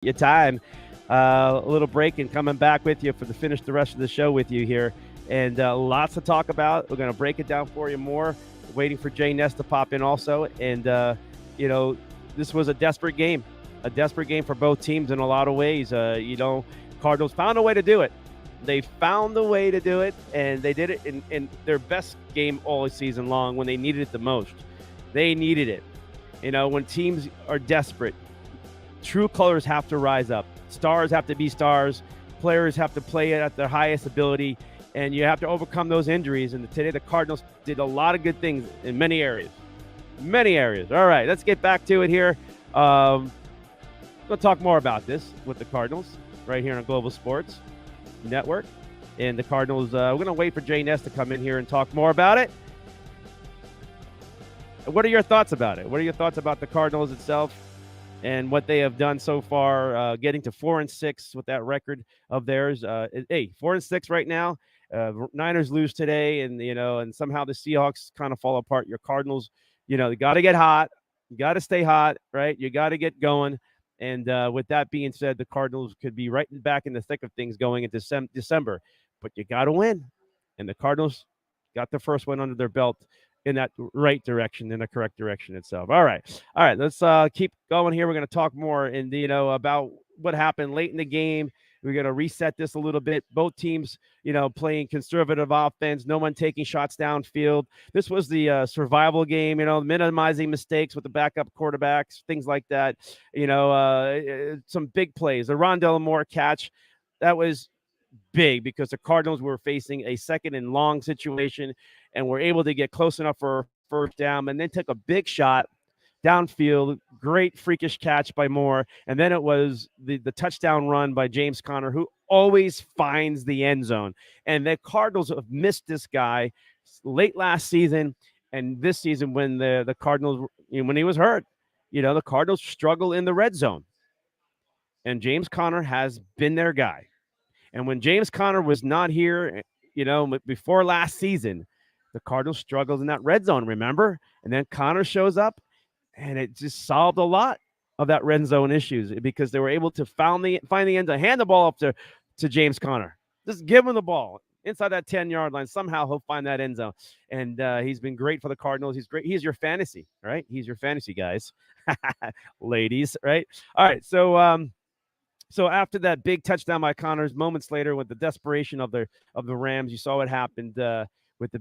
your time. A little break and coming back with you for the finish the rest of the show with you here. And lots to talk about. We're going to break it down for you more. Waiting for Jay Ness to pop in also. And, you know, this was a desperate game for both teams in a lot of ways. Cardinals found a way to do it. They found a way to do it, and they did it in their best game all season long when they needed it the most. They needed it. You know, when teams are desperate, true colors have to rise up. Stars have to be stars. Players have to play it at their highest ability, and you have to overcome those injuries. And today the Cardinals did a lot of good things in many areas. Many areas. All right, let's get back to it here. We'll talk more about this with the Cardinals right here on Global Sports Network. And the Cardinals, we're going to wait for Jay Ness to come in here and talk more about it. What are your thoughts about it? What are your thoughts about the Cardinals itself and what they have done so far, getting to 4-6 with that record of theirs? 4-6 right now. Niners lose today, and somehow the Seahawks kind of fall apart. Your Cardinals, you got to get hot. You got to stay hot, right? You got to get going. And with that being said, the Cardinals could be right back in the thick of things going into December. But you got to win. And the Cardinals got the first one under their belt in that right direction, in the correct direction itself. All right. Let's keep going here. We're going to talk more about what happened late in the game. We're going to reset this a little bit. Both teams, playing conservative offense, no one taking shots downfield. This was the survival game, minimizing mistakes with the backup quarterbacks, things like that. Some big plays. The Rondell Moore catch, that was big because the Cardinals were facing a second and long situation and were able to get close enough for first down and then took a big shot downfield. Great freakish catch by Moore. And then it was the touchdown run by James Conner, who always finds the end zone. And the Cardinals have missed this guy late last season and this season when the Cardinals, when he was hurt. The Cardinals struggle in the red zone. And James Conner has been their guy. And when James Conner was not here, before last season, the Cardinals struggled in that red zone, remember? And then Conner shows up, and it just solved a lot of that red zone issues because they were able to find the end zone, hand the ball up to James Conner. Just give him the ball inside that 10-yard line. Somehow he'll find that end zone. And he's been great for the Cardinals. He's great. He's your fantasy, right? He's your fantasy, guys. Ladies, right? All right, So after that big touchdown by Connors, moments later, with the desperation of the Rams, you saw what happened with the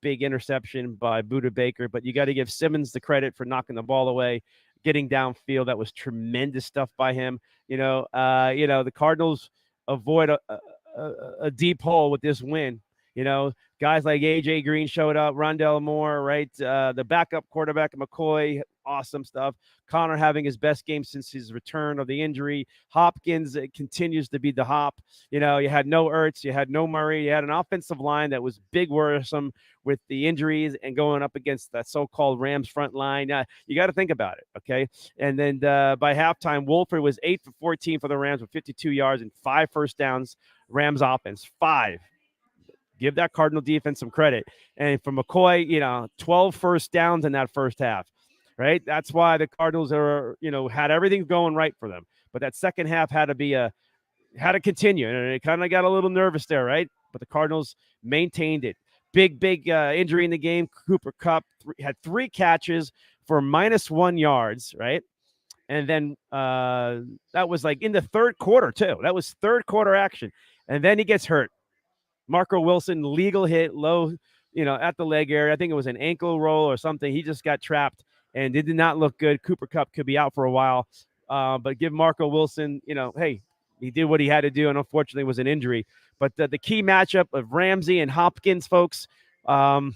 big interception by Budda Baker. But you got to give Simmons the credit for knocking the ball away, getting downfield. That was tremendous stuff by him. The Cardinals avoid a deep hole with this win. Guys like AJ Green showed up, Rondell Moore, right? The backup quarterback, McCoy, awesome stuff. Conner having his best game since his return of the injury. Hopkins continues to be the hop. You had no Ertz, you had no Murray, you had an offensive line that was big worrisome with the injuries and going up against that so-called Rams front line. You got to think about it, okay? And then by halftime, Wolford was 8 for 14 for the Rams with 52 yards and 5 first downs. Rams offense, 5. Give that Cardinal defense some credit. And for McCoy, 12 first downs in that first half, right? That's why the Cardinals had everything going right for them. But that second half had to continue. And it kind of got a little nervous there, right? But the Cardinals maintained it. Big injury in the game. Cooper Kupp had 3 catches for -1 yards, right? And then that was like in the third quarter, too. That was third quarter action. And then he gets hurt. Marco Wilson, legal hit, low, at the leg area. I think it was an ankle roll or something. He just got trapped, and it did not look good. Cooper Kupp could be out for a while. But give Marco Wilson, hey, he did what he had to do, and unfortunately it was an injury. But the key matchup of Ramsey and Hopkins, folks, I'll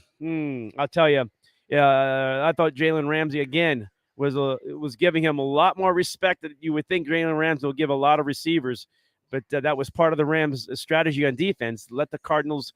tell you, I thought Jalen Ramsey, again, was giving him a lot more respect that you would think Jalen Ramsey will give a lot of receivers. But that was part of the Rams' strategy on defense. Let the Cardinals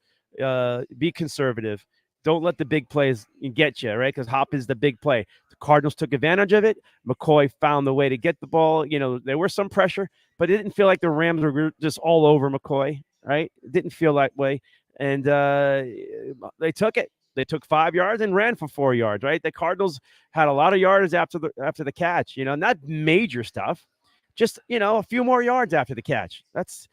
be conservative. Don't let the big plays get you, right? Because Hop is the big play. The Cardinals took advantage of it. McCoy found the way to get the ball. There was some pressure, but it didn't feel like the Rams were just all over McCoy, right? It didn't feel that way. And they took it. They took 5 yards and ran for 4 yards, right? The Cardinals had a lot of yards after the catch, not major stuff. just a few more yards after the catch. That's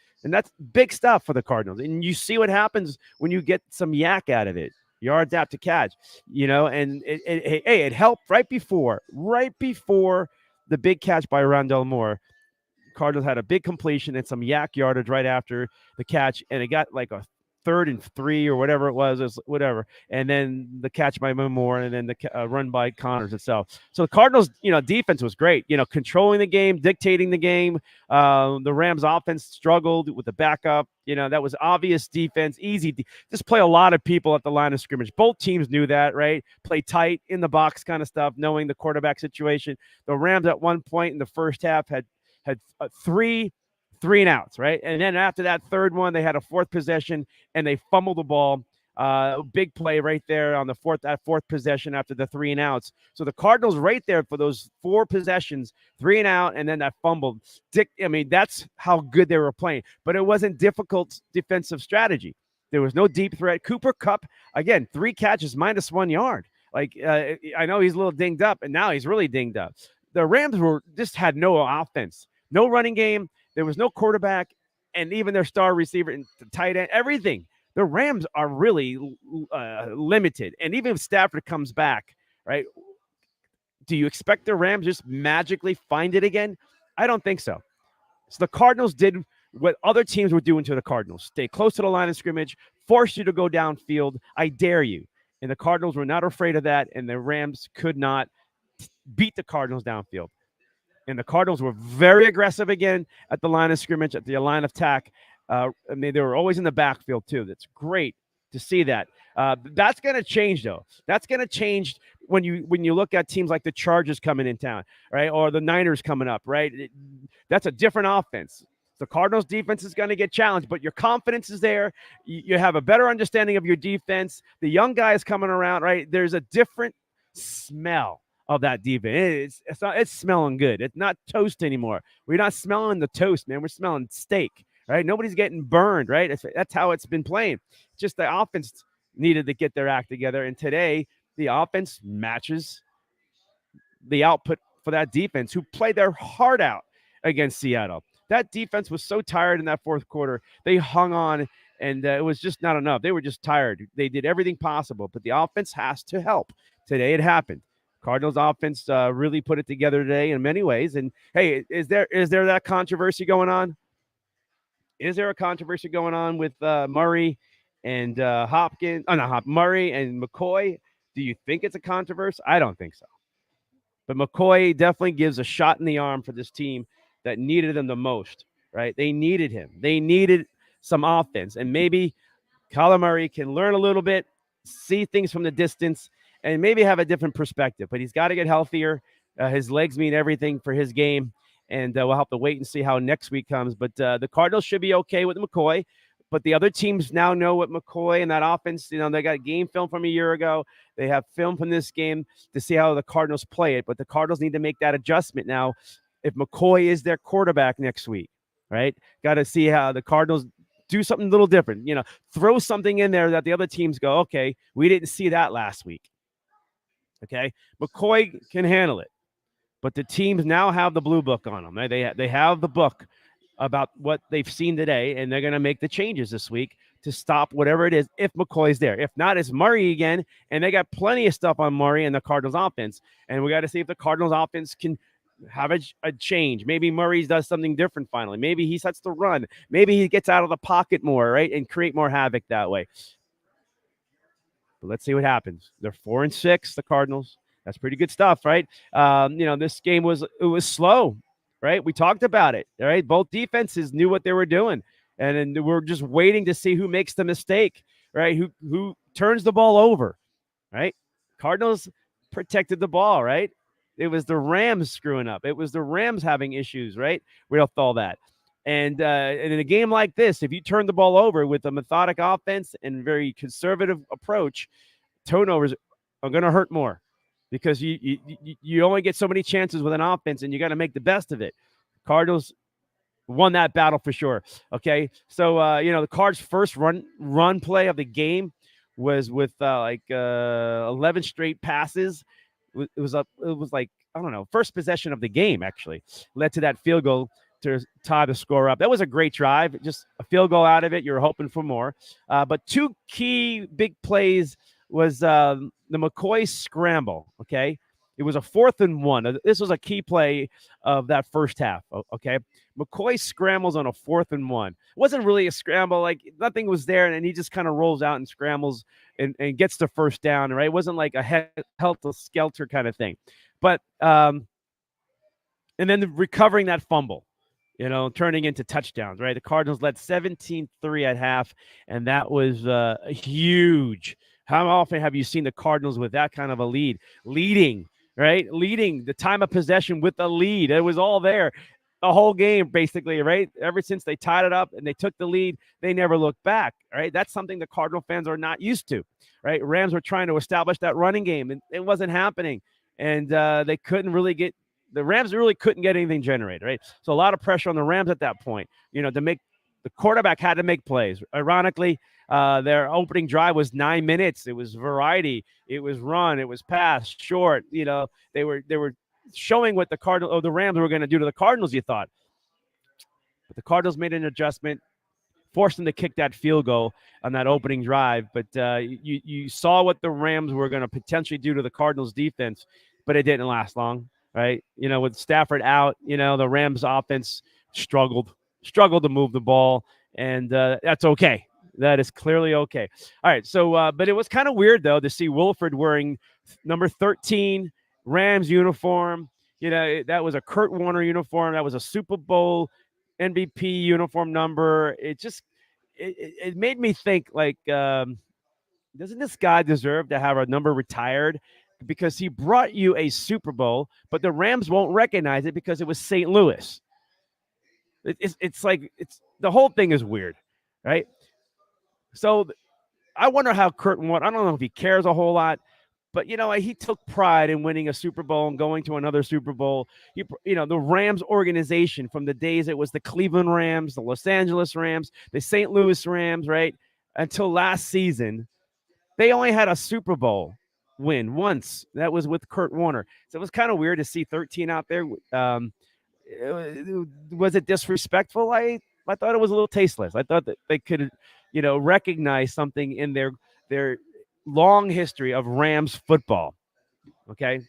big stuff for the Cardinals. And you see what happens when you get some yak out of it. Yards after catch, and it helped right before the big catch by Rondell Moore. Cardinals had a big completion and some yak yardage right after the catch, and it got like a 3rd and 3 or whatever it was, whatever. And then the catch by Moore, and then the run by Connors itself. So the Cardinals, defense was great. Controlling the game, dictating the game. The Rams offense struggled with the backup. That was obvious defense, easy. Just play a lot of people at the line of scrimmage. Both teams knew that, right? Play tight in the box kind of stuff, knowing the quarterback situation. The Rams at one point in the first half had 3 and outs, right? And then after that third one, they had a 4th possession and they fumbled the ball. Big play right there on the fourth possession after the 3 and outs. So the Cardinals right there for those 4 possessions, 3 and out, and then that fumbled. That's how good they were playing. But it wasn't difficult defensive strategy. There was no deep threat. Cooper Kupp, again, 3 catches, -1 yard. I know he's a little dinged up, and now he's really dinged up. The Rams just had no offense. No running game. There was no quarterback, and even their star receiver and tight end, everything. The Rams are really limited. And even if Stafford comes back, right, do you expect the Rams just magically find it again? I don't think so. So the Cardinals did what other teams were doing to the Cardinals. Stay close to the line of scrimmage, force you to go downfield. I dare you. And the Cardinals were not afraid of that, and the Rams could not beat the Cardinals downfield. And the Cardinals were very aggressive again at the line of scrimmage, at the line of attack. They were always in the backfield, too. That's great to see that. That's going to change, though. That's going to change when you look at teams like the Chargers coming in town, right, or the Niners coming up, right? That's a different offense. The Cardinals' defense is going to get challenged, but your confidence is there. You have a better understanding of your defense. The young guys coming around, right? There's a different smell of that defense. It's smelling good. It's not toast anymore. We're not smelling the toast, man. We're smelling steak, right? Nobody's getting burned, right? That's how it's been playing. Just the offense needed to get their act together, and today the offense matches the output for that defense, who played their heart out against Seattle. That defense was so tired in that fourth quarter. They hung on, and it was just not enough. They were just tired. They did everything possible, but the offense has to help. Today it happened. Cardinals offense really put it together today in many ways. And hey, is there that controversy going on? Is there a controversy going on with Murray and Hopkins? Oh, not Murray and McCoy. Do you think it's a controversy? I don't think so. But McCoy definitely gives a shot in the arm for this team that needed him the most, right? They needed him. They needed some offense. And maybe Kyler Murray can learn a little bit, see things from the distance, and maybe have a different perspective. But he's got to get healthier. His legs mean everything for his game. And we'll have to wait and see how next week comes. But the Cardinals should be okay with McCoy. But the other teams now know what McCoy and that offense, they got game film from a year ago. They have film from this game to see how the Cardinals play it. But the Cardinals need to make that adjustment now if McCoy is their quarterback next week, right? Got to see how the Cardinals do something a little different. Throw something in there that the other teams go, okay, we didn't see that last week. Okay? McCoy can handle it. But the teams now have the blue book on them. They have the book about what they've seen today, and they're going to make the changes this week to stop whatever it is if McCoy's there. If not, it's Murray again, and they got plenty of stuff on Murray and the Cardinals offense. And we got to see if the Cardinals offense can have a change. Maybe Murray does something different finally. Maybe he sets the run. Maybe he gets out of the pocket more, right, and create more havoc that way. But let's see what happens. They're 4-6, the Cardinals. That's pretty good stuff, right? This game was slow, right? We talked about it, all right? Both defenses knew what they were doing, and we're just waiting to see who makes the mistake, right? Who turns the ball over, right? Cardinals protected the ball, right? It was the Rams screwing up. It was the Rams having issues, right? With all that. And in a game like this, if you turn the ball over with a methodic offense and very conservative approach, turnovers are going to hurt more. Because you only get so many chances with an offense, and you got to make the best of it. Cardinals won that battle for sure. Okay, so the Cards' first run play of the game was with 11 straight passes. It was like I don't know, first possession of the game actually led to that field goal to tie the score up. That was a great drive, just a field goal out of it. You're hoping for more. But two key big plays was the McCoy scramble. Okay. It was a 4th and 1. This was a key play of that first half. Okay. McCoy scrambles on a 4th and 1. It wasn't really a scramble. Like nothing was there. And he just kind of rolls out and scrambles and gets the first down. Right. It wasn't like a helter-skelter kind of thing. But, and then recovering that fumble, turning into touchdowns, right? The Cardinals led 17-3 at half, and that was huge. How often have you seen the Cardinals with that kind of a lead? Leading the time of possession with a lead. It was all there the whole game, basically, right? Ever since they tied it up and they took the lead, they never looked back, right? That's something the Cardinal fans are not used to, right? Rams were trying to establish that running game, and it wasn't happening. And they couldn't really get – the Rams really couldn't get anything generated, right? So a lot of pressure on the Rams at that point, to make – the quarterback had to make plays. Ironically, their opening drive was 9 minutes. It was variety. It was run. It was pass, short. They were showing what the Rams were going to do to the Cardinals, you thought. But the Cardinals made an adjustment, forced them to kick that field goal on that opening drive. But you saw what the Rams were going to potentially do to the Cardinals defense, but it didn't last long, right? With Stafford out, the Rams offense struggled to move the ball, and that's okay. That is clearly okay. All right, so but it was kind of weird, though, to see Wolford wearing number 13 Rams uniform. That was a Kurt Warner uniform. That was a Super Bowl MVP uniform number. It made me think, like, doesn't this guy deserve to have a number retired? Because he brought you a Super Bowl, but the Rams won't recognize it because it was St. Louis. It's like the whole thing is weird, right? So I wonder how Kurt Warner, I don't know if he cares a whole lot, but, he took pride in winning a Super Bowl and going to another Super Bowl. The Rams organization, from the days it was the Cleveland Rams, the Los Angeles Rams, the St. Louis Rams, right, until last season, they only had a Super Bowl win once. That was with Kurt Warner. So it was kind of weird to see 13 out there. Was it disrespectful? I thought it was a little tasteless. I thought that they could, recognize something in their long history of Rams football. Okay.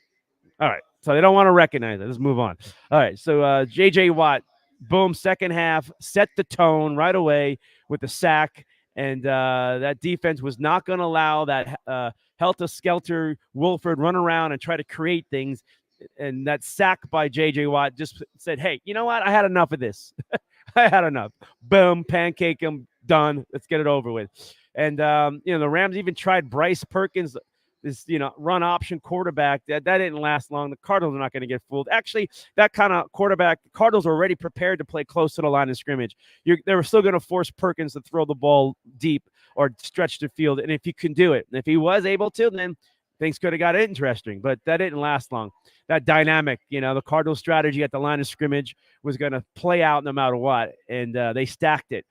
All right. So they don't want to recognize it. Let's move on. All right. So J.J. Watt, boom, second half, set the tone right away with the sack. And that defense was not going to allow that helter-skelter Wolford run around and try to create things. And that sack by J.J. Watt just said, hey, you know what? I had enough of this. I had enough. Boom, pancake him, done. Let's get it over with. And, the Rams even tried Bryce Perkins, this, run option quarterback. That didn't last long. The Cardinals are not going to get fooled. Actually, that kind of quarterback, the Cardinals were already prepared to play close to the line of scrimmage. They were still going to force Perkins to throw the ball deep or stretch the field. And if he could do it, and if he was able to, then things could have got interesting. But that didn't last long. That dynamic, the Cardinals' strategy at the line of scrimmage was going to play out no matter what. And they stacked it.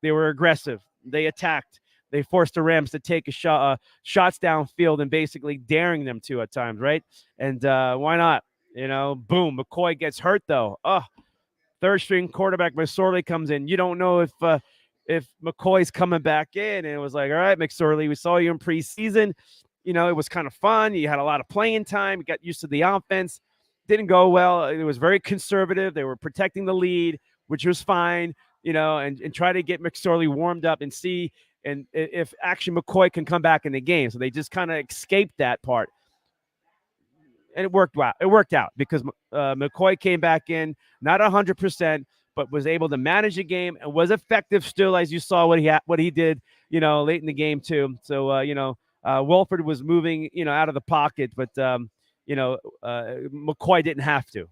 They were aggressive. They attacked. They forced the Rams to take shots downfield and basically daring them to at times, right? And why not? Boom, McCoy gets hurt, though. Third-string quarterback McSorley comes in. You don't know if McCoy's coming back in. And it was like, all right, McSorley, we saw you in preseason. It was kind of fun. You had a lot of playing time. You got used to the offense. Didn't go well. It was very conservative. They were protecting the lead, which was fine, and try to get McSorley warmed up and see and if actually McCoy can come back in the game. So they just kind of escaped that part. And it worked out. It worked out because McCoy came back in, not 100%, but was able to manage the game and was effective still, as you saw what he did, late in the game too. So, Wolford was moving, out of the pocket, but, McCoy didn't have to.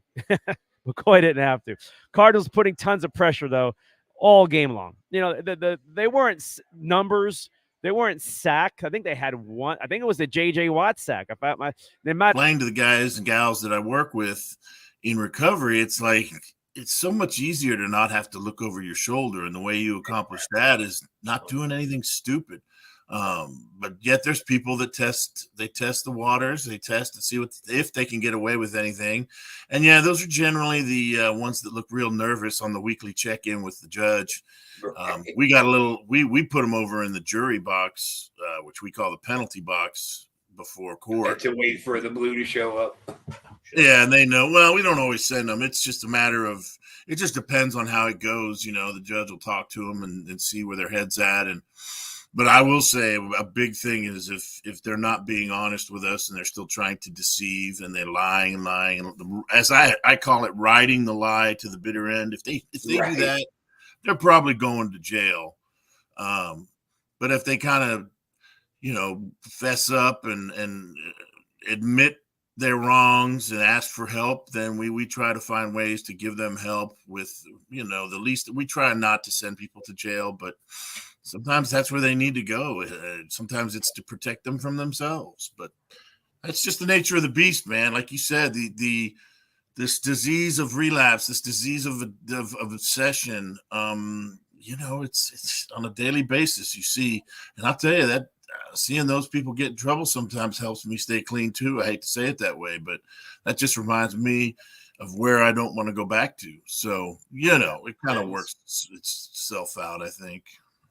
McCoy didn't have to. Cardinals putting tons of pressure, though, all game long. They weren't numbers. They weren't sack. I think they had one. I think it was the J.J. Watt sack. Playing to the guys and gals that I work with in recovery, it's like it's so much easier to not have to look over your shoulder. And the way you accomplish that is not doing anything stupid. But yet there's people that test the waters, they test to see if they can get away with anything. And yeah, those are generally the ones that look real nervous on the weekly check-in with the judge. We got a little, we put them over in the jury box, which we call the penalty box before court. To wait for the blue to show up. Yeah, and they know, well, we don't always send them. It's just a matter of, it just depends on how it goes. You know, the judge will talk to them and see where their head's at. But I will say a big thing is if they're not being honest with us and they're still trying to deceive and they're lying, as I call it, riding the lie to the bitter end. If they Right. do that, they're probably going to jail. But if they kind of, you know, fess up and admit their wrongs and ask for help, then we try to find ways to give them help with, you know, the least. We try not to send people to jail, but sometimes that's where they need to go. Sometimes it's to protect them from themselves, but that's just the nature of the beast, man. Like you said, this disease of relapse, this disease of obsession, you know, it's on a daily basis you see. And I'll tell you that seeing those people get in trouble sometimes helps me stay clean too. I hate to say it that way, but that just reminds me of where I don't want to go back to. So, you know, it kind of works itself out, I think.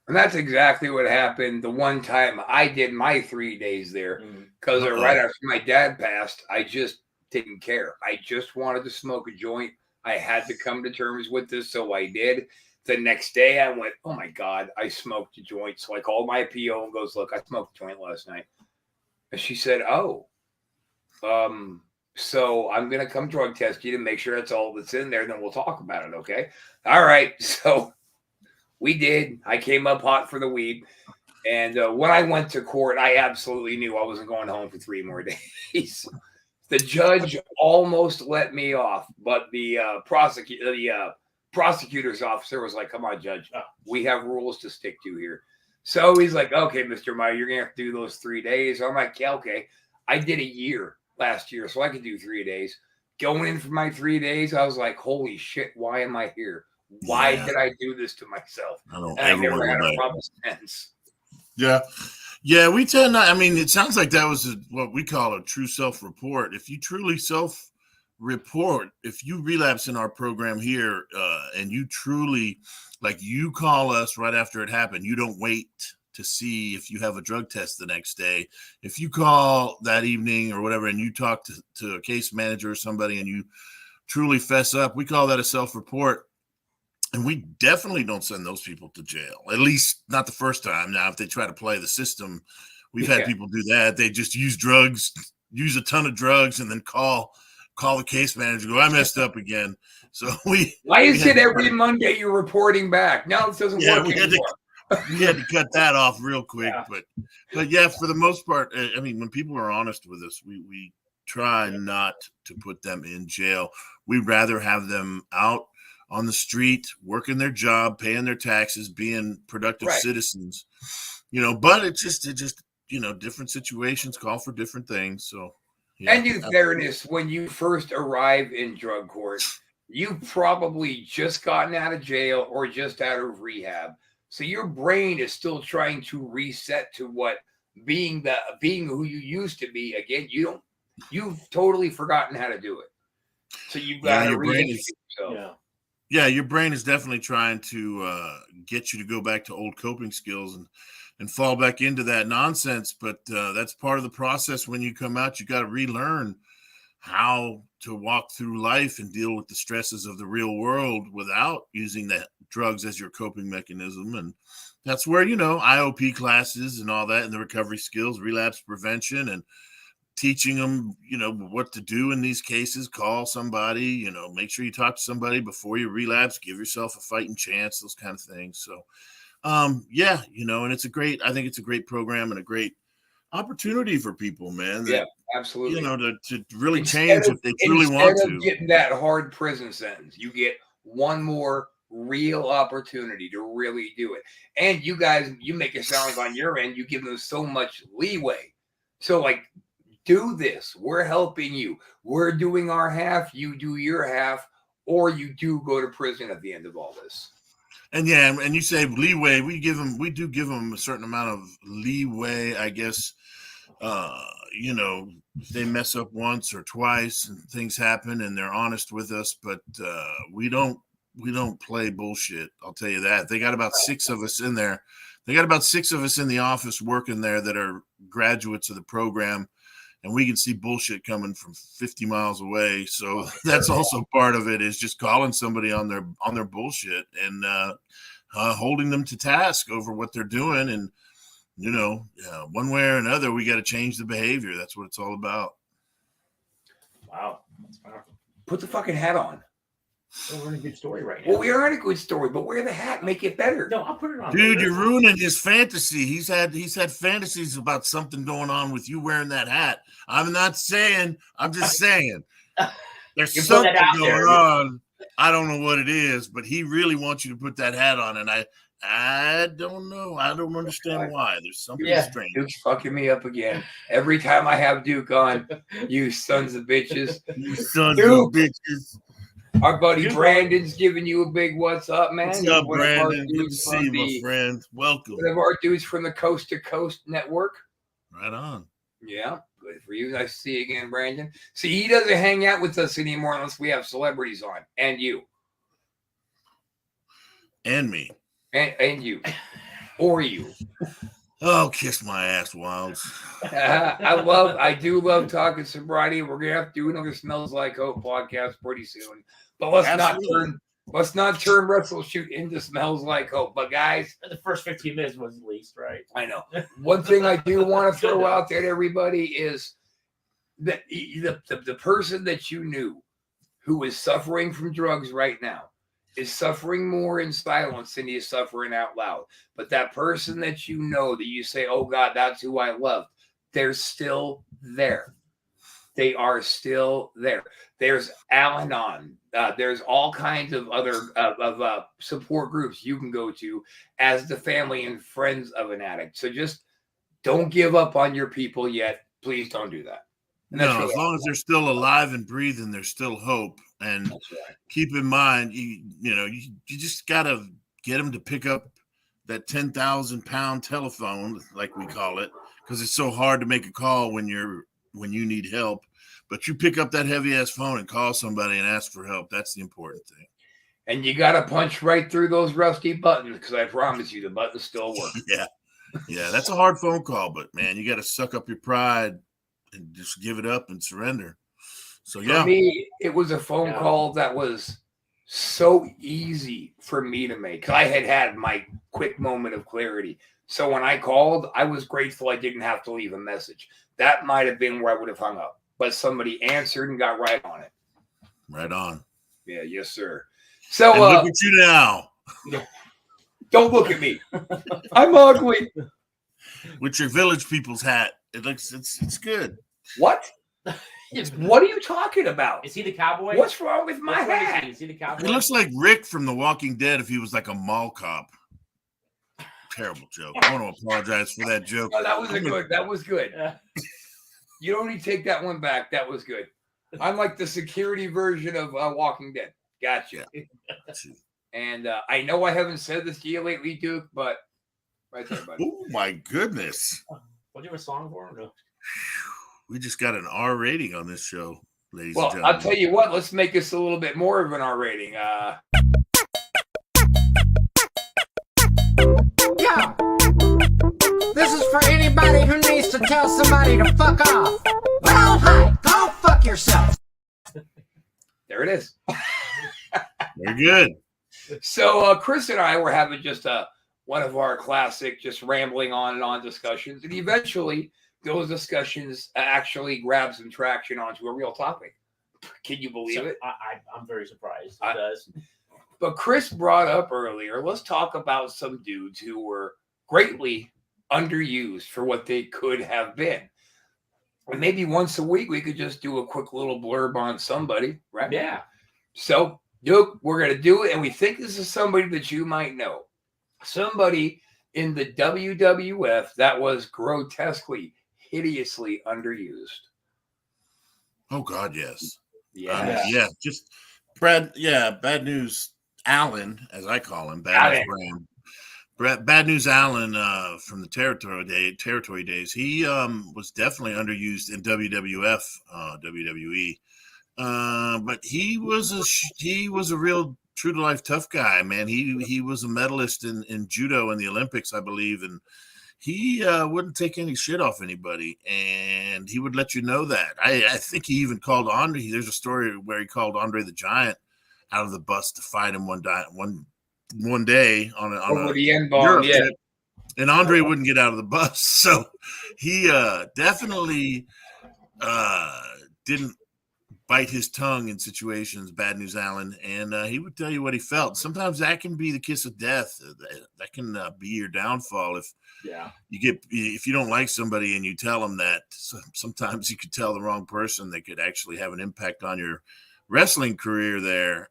And that's exactly what happened the one time I did my 3 days there, because right after my dad passed, I just didn't care. I just wanted to smoke a joint. I had to come to terms with this, so I did. The next day I went, oh my God, I smoked a joint. So I called my PO and goes, look, I smoked a joint last night. And she said, oh, so I'm going to come drug test you to make sure that's all that's in there. And then we'll talk about it. Okay. All right. So we did. I came up hot for the weed. And when I went to court, I absolutely knew I wasn't going home for 3 more days. The judge almost let me off, but the prosecutor's officer was like, come on, Judge, we have rules to stick to here. So he's like, okay, Mr. Meyer, you're going to have to do those 3 days. I'm like, yeah, okay. I did a year last year, so I could do 3 days. Going in for my 3 days, I was like, holy shit, why am I here? Why did I do this to myself? I never had a problem since. Yeah. Yeah, we tend not, I mean, it sounds like that was what we call a true self-report. If you truly self-report, if you relapse in our program here and you truly, like, you call us right after it happened, you don't wait to see if you have a drug test the next day. If you call that evening or whatever and you talk to a case manager or somebody and you truly fess up, we call that a self-report. And we definitely don't send those people to jail, at least not the first time. Now, if they try to play the system, we've had people do that. They just use drugs, use a ton of drugs, and then call the case manager, go, I messed up again. So why is it every Monday you're reporting back? No, this doesn't work anymore. We had to cut that off real quick. But yeah, for the most part, I mean, when people are honest with us, we try not to put them in jail. We'd rather have them out on the street, working their job, paying their taxes, being productive citizens, you know, but it just, you know, different situations call for different things. So, yeah. And in fairness, when you first arrive in drug court, you've probably just gotten out of jail or just out of rehab. So your brain is still trying to reset to what being who you used to be. Again, you've totally forgotten how to do it. So you've got to reset yourself. Yeah, your brain is definitely trying to get you to go back to old coping skills and fall back into that nonsense. But that's part of the process. When you come out, you got to relearn how to walk through life and deal with the stresses of the real world without using the drugs as your coping mechanism. And that's where, you know, IOP classes and all that, and the recovery skills, relapse prevention, and teaching them, you know, what to do in these cases. Call somebody, you know, make sure you talk to somebody before you relapse, give yourself a fighting chance, those kind of things. So, yeah, you know, and I think it's a great program and a great opportunity for people, man. Yeah, absolutely. You know, to really change if they truly want to. Getting that hard prison sentence, you get one more real opportunity to really do it. And you guys, you make it sound like on your end, you give them so much leeway. So, like, do this. We're helping you. We're doing our half. You do your half, or you do go to prison at the end of all this. And yeah, and you say leeway. We do give them a certain amount of leeway, I guess. You know, they mess up once or twice, and things happen, and they're honest with us. But we don't play bullshit. I'll tell you that. They got about 6 of us in there. They got about 6 of us in the office working there that are graduates of the program, and we can see bullshit coming from 50 miles away. So that's also part of it, is just calling somebody on their bullshit and holding them to task over what they're doing. And, you know, one way or another, we got to change the behavior. That's what it's all about. Wow. That's powerful. Put the fucking hat on. Well, we're in a good story right now. Well, we are in a good story, but wear the hat, make it better. No, I'll put it on. Dude, you're ruining his fantasy. He's had fantasies about something going on with you wearing that hat. I'm not saying. I'm just saying. There's something going on. I don't know what it is, but he really wants you to put that hat on, and I don't know. I don't understand why. There's something strange. Duke's fucking me up again. Every time I have Duke on, you sons of bitches. You sons of bitches. Our buddy Brandon's giving you a big what's up, man. What's up, Brandon? Good to see you, my friend. Welcome. One of our dudes from the Coast to Coast Network. Right on. Yeah, good for you. Nice to see you again, Brandon. See, he doesn't hang out with us anymore unless we have celebrities on. And you. And me. And you. Or you. Oh, kiss my ass, Wilds. I do love talking sobriety. We're gonna have to do another Smells Like Hope podcast pretty soon. But let's not turn Wrestle Shoot into Smells Like Hope. But guys, the first 15 minutes was at least, right? I know. One thing I do want to throw out there to everybody is that the person that you knew who is suffering from drugs right now is suffering more in silence than he is suffering out loud. But that person that you know that you say, oh God, that's who I love, they're still there. They are still there. There's Al-Anon. There's all kinds of other support groups you can go to as the family and friends of an addict. So just don't give up on your people yet. Please don't do that. No, as long as they're still alive and breathing, there's still hope. And keep in mind, you just got to get them to pick up that 10,000-pound telephone, like we call it, because it's so hard to make a call when you need help. But you pick up that heavy ass phone and call somebody and ask for help. That's the important thing. And you got to punch right through those rusty buttons, because I promise you the buttons still work. Yeah, that's a hard phone call, but man, you got to suck up your pride and just give it up and surrender. So For me, it was a phone call that was so easy for me to make. I had my quick moment of clarity. So when I called, I was grateful I didn't have to leave a message. That might have been where I would have hung up, but somebody answered and got right on it. Right on. Yeah, yes, sir. So look at you now. Don't look at me. I'm ugly. With your Village People's hat, it's good. What? What are you talking about? Is he the cowboy? What's wrong with my hat? Is he the cowboy? He looks like Rick from The Walking Dead if he was like a mall cop. Terrible joke. I want to apologize for that joke. Oh, that was good. You don't need to take that one back. That was good. I'm like the security version of Walking Dead. Gotcha. And I know I haven't said this to you lately, Duke, but right there, buddy. Oh my goodness. What do you have a song for him? No. We just got an R rating on this show, ladies and gentlemen. I'll tell you what, let's make this a little bit more of an R rating. Yeah. This is for anybody who needs to tell somebody to fuck off. Well, hi, go fuck yourself. There it is. Very good. So Chris and I were having just one of our classic, just rambling on and on discussions, and eventually those discussions actually grab some traction onto a real topic. Can you believe it? I'm very surprised. It does. But Chris brought up earlier, let's talk about some dudes who were greatly underused for what they could have been. And maybe once a week we could just do a quick little blurb on somebody, right? Yeah. So, Duke, we're going to do it, and we think this is somebody that you might know. Somebody in the WWF that was grotesquely, hideously underused. Oh God, yes. Yeah. Just Brad. Yeah, bad news. Allen, as I call him, Bad News Brown. Bad News Allen from the territory days. He was definitely underused in WWF, WWE. But he was a real true to life tough guy, man. He was a medalist in judo in the Olympics, I believe, and he wouldn't take any shit off anybody, and he would let you know that. I think he even called Andre. There's a story where he called Andre the Giant out of the bus to fight him one day on a the end ball, yeah. Trip, and Andre wouldn't get out of the bus, so he definitely didn't bite his tongue in situations, Bad News Allen, and he would tell you what he felt. Sometimes that can be the kiss of death. That can be your downfall if you don't like somebody and you tell them that. Sometimes you could tell the wrong person that could actually have an impact on your wrestling career. There,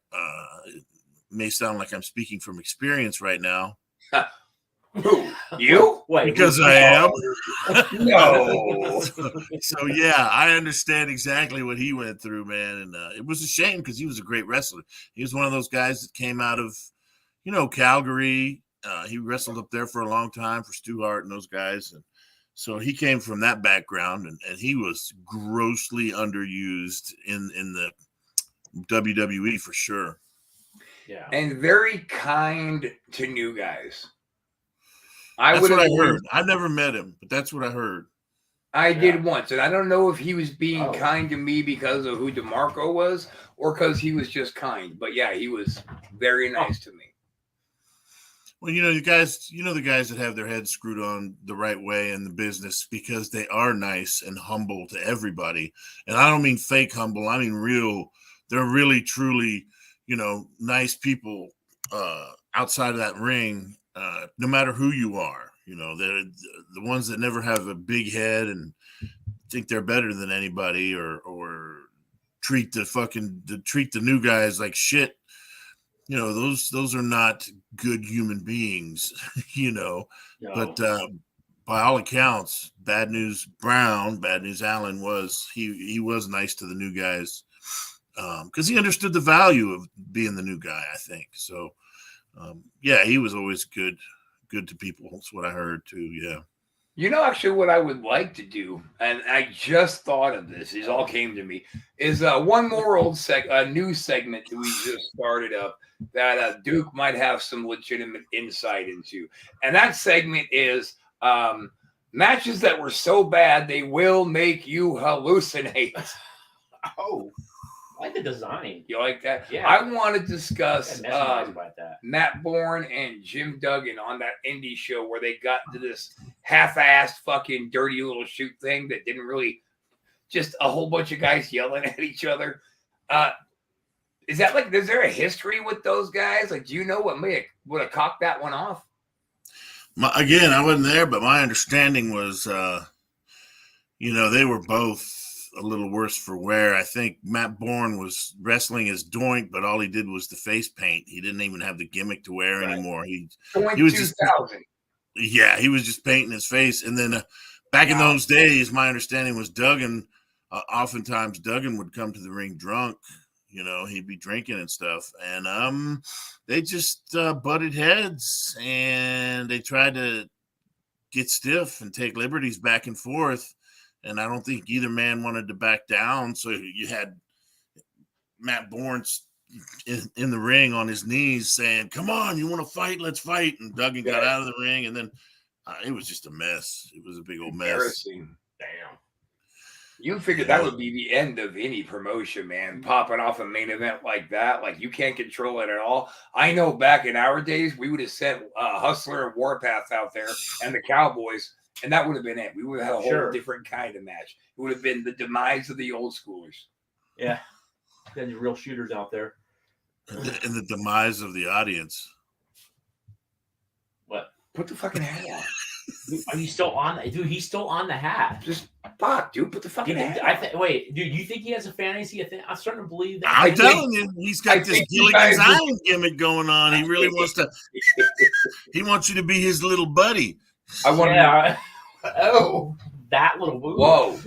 it may sound like I'm speaking from experience right now. Who? You? Wait, because I am. No. So yeah, I understand exactly what he went through, man, and it was a shame because he was a great wrestler. He was one of those guys that came out of, Calgary. He wrestled up there for a long time for Stu Hart and those guys, and so he came from that background, and he was grossly underused in the WWE for sure. Yeah, and very kind to new guys. That's what I heard. I've never met him, but that's what I heard. I did once, and I don't know if he was being kind to me because of who DeMarco was or because he was just kind. But yeah, he was very nice to me. Well, the guys that have their heads screwed on the right way in the business because they are nice and humble to everybody. And I don't mean fake humble. I mean real. They're really, truly, nice people outside of that ring. No matter who you are, they're the ones that never have a big head and think they're better than anybody, or treat the new guys like shit. Those are not good human beings. No. But by all accounts, Bad News Allen was nice to the new guys because he understood the value of being the new guy, I think. So. He was always good to people. That's what I heard too. Yeah. Actually, what I would like to do, and I just thought of this, it all came to me, is one more new segment that we just started up that Duke might have some legitimate insight into, and that segment is matches that were so bad they will make you hallucinate. Oh. I like the design. You like that? Yeah. I want to discuss about that. Matt Bourne and Jim Duggan on that indie show where they got into this half-assed fucking dirty little shoot thing that didn't really, just a whole bunch of guys yelling at each other. Is there a history with those guys? Like, do you know what would have cocked that one off? Again, I wasn't there, but my understanding was, they were both a little worse for wear. I think Matt Bourne was wrestling as Doink, but all he did was the face paint. He didn't even have the gimmick to wear anymore. He was just, he was just painting his face. And then back in those days, my understanding was Duggan. Oftentimes, Duggan would come to the ring drunk. He'd be drinking and stuff, and they just butted heads, and they tried to get stiff and take liberties back and forth. And I don't think either man wanted to back down. So you had Matt Bourne in the ring on his knees saying, "Come on, you want to fight? Let's fight." And Duggan got out of the ring. And then it was just a mess. It was a big old mess. Damn. You figured that would be the end of any promotion, man. Popping off a main event like that. Like, you can't control it at all. I know back in our days, we would have sent Hustler and Warpath out there and the Cowboys. And that would have been it. We would have had a whole different kind of match. It would have been the demise of the old schoolers. Yeah. Then the real shooters out there. And the demise of the audience. What? Put the fucking hat on. Are you still on? Dude, he's still on the hat. Just fuck, dude. Put the fucking hat on. Wait, dude, you think he has a fantasy? I'm starting to believe that. I'm telling you, he's got this Gilligan's Island gimmick going on. He really wants to. He wants you to be his little buddy. I want to. Oh, that little move. Whoa.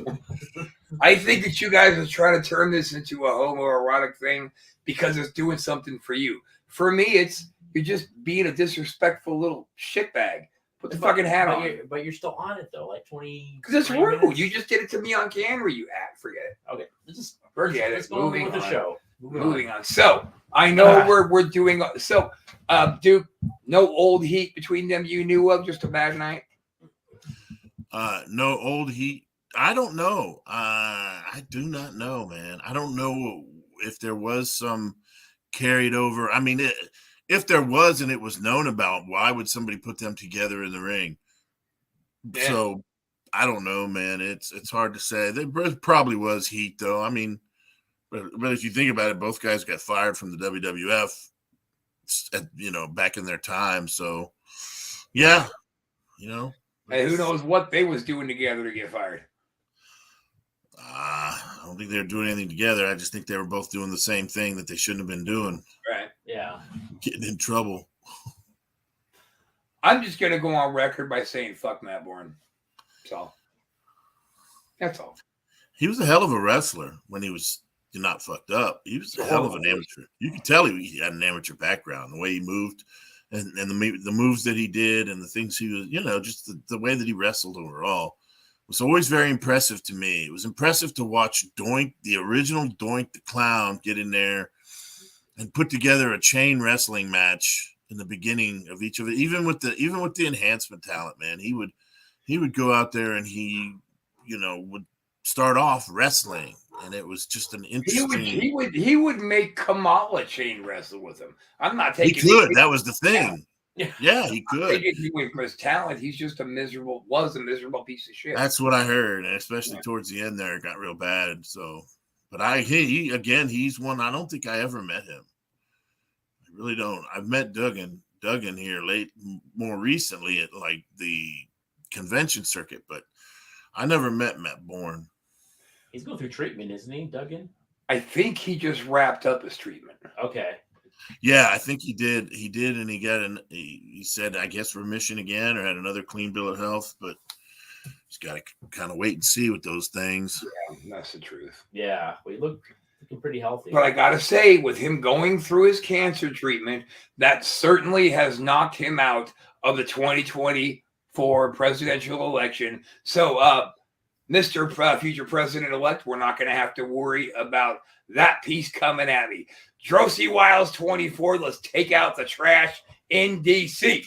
I think that you guys are trying to turn this into a homoerotic thing because it's doing something for you. For me, it's you're just being a disrespectful little shitbag. Put the fucking hat on. But you're still on it though, like 20. Because it's 20 rude. minutes. You just did it to me on camera, you act. Forget it. Okay, let's Forget it. go on Moving with the on. show. Moving on. So I know we're doing so. Duke, no old heat between them you knew of. Just a bad night. No old heat. I don't know. I do not know, man. I don't know if there was some carried over. I mean, if there was and it was known about, why would somebody put them together in the ring? Yeah. So I don't know, man. It's hard to say. There probably was heat, though. I mean, but if you think about it, both guys got fired from the WWF, back in their time. So, yeah, And who knows what they was doing together to get fired. I don't think they were doing anything together. I just think they were both doing the same thing that they shouldn't have been doing. Right. Yeah. Getting in trouble. I'm just gonna go on record by saying fuck Matt Bourne. That's all. He was a hell of a wrestler when he was not fucked up. He was a hell of an amateur. You could tell he had an amateur background, the way he moved and the moves that he did and the things he was, just the way that he wrestled overall was always very impressive to me. It was impressive to watch Doink, the original Doink the Clown, get in there and put together a chain wrestling match in the beginning of each of it. Even with the enhancement talent, man, he would go out there and he, would start off wrestling, and it was just an interesting. He would make Kamala chain wrestle with him. I'm not taking. He could. That was the thing. Yeah, he could. For his talent, he's just a miserable piece of shit. That's what I heard, and especially towards the end there, it got real bad. So, but he's one. I don't think I ever met him. I really don't. I've met Duggan here more recently at like the convention circuit, but I never met Matt Bourne. He's going through treatment, isn't he, Duggan? I think he just wrapped up his treatment. Okay. Yeah, I think he did. He did, and he said, I guess, remission again, or had another clean bill of health, but he's got to kind of wait and see with those things. Yeah, that's the truth. Yeah, well, he looking pretty healthy. But I got to say, with him going through his cancer treatment, that certainly has knocked him out of the 2024 presidential election. So, Mr. Future President-elect, we're not going to have to worry about that piece coming at me. Drosy Wiles 24, let's take out the trash in D.C.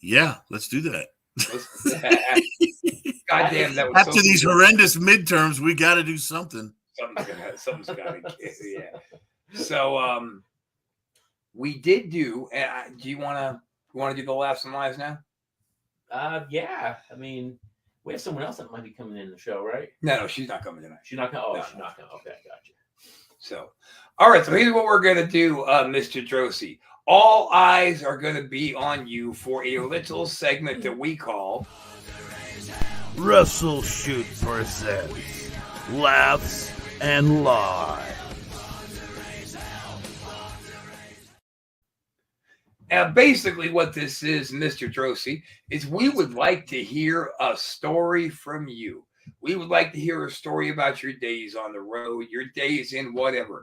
Yeah, let's do that. Goddamn, that was after these horrendous midterms, we got to do something. Something's got to give. Yeah. So, we did do. Do you want to do the laughs and lies now? Yeah. I mean, we have someone else that might be coming in the show, right? No, she's not coming tonight. She's not coming. Oh, No, she's not coming. Okay, gotcha. So, all right. So here's what we're gonna do, Mr. Drosy. All eyes are gonna be on you for a little segment that we call Russell Shoot presents Laughs and Lies. basically what this is, Mr. Drosy, is we would like to hear a story from you. We would like to hear a story about your days on the road, your days in whatever.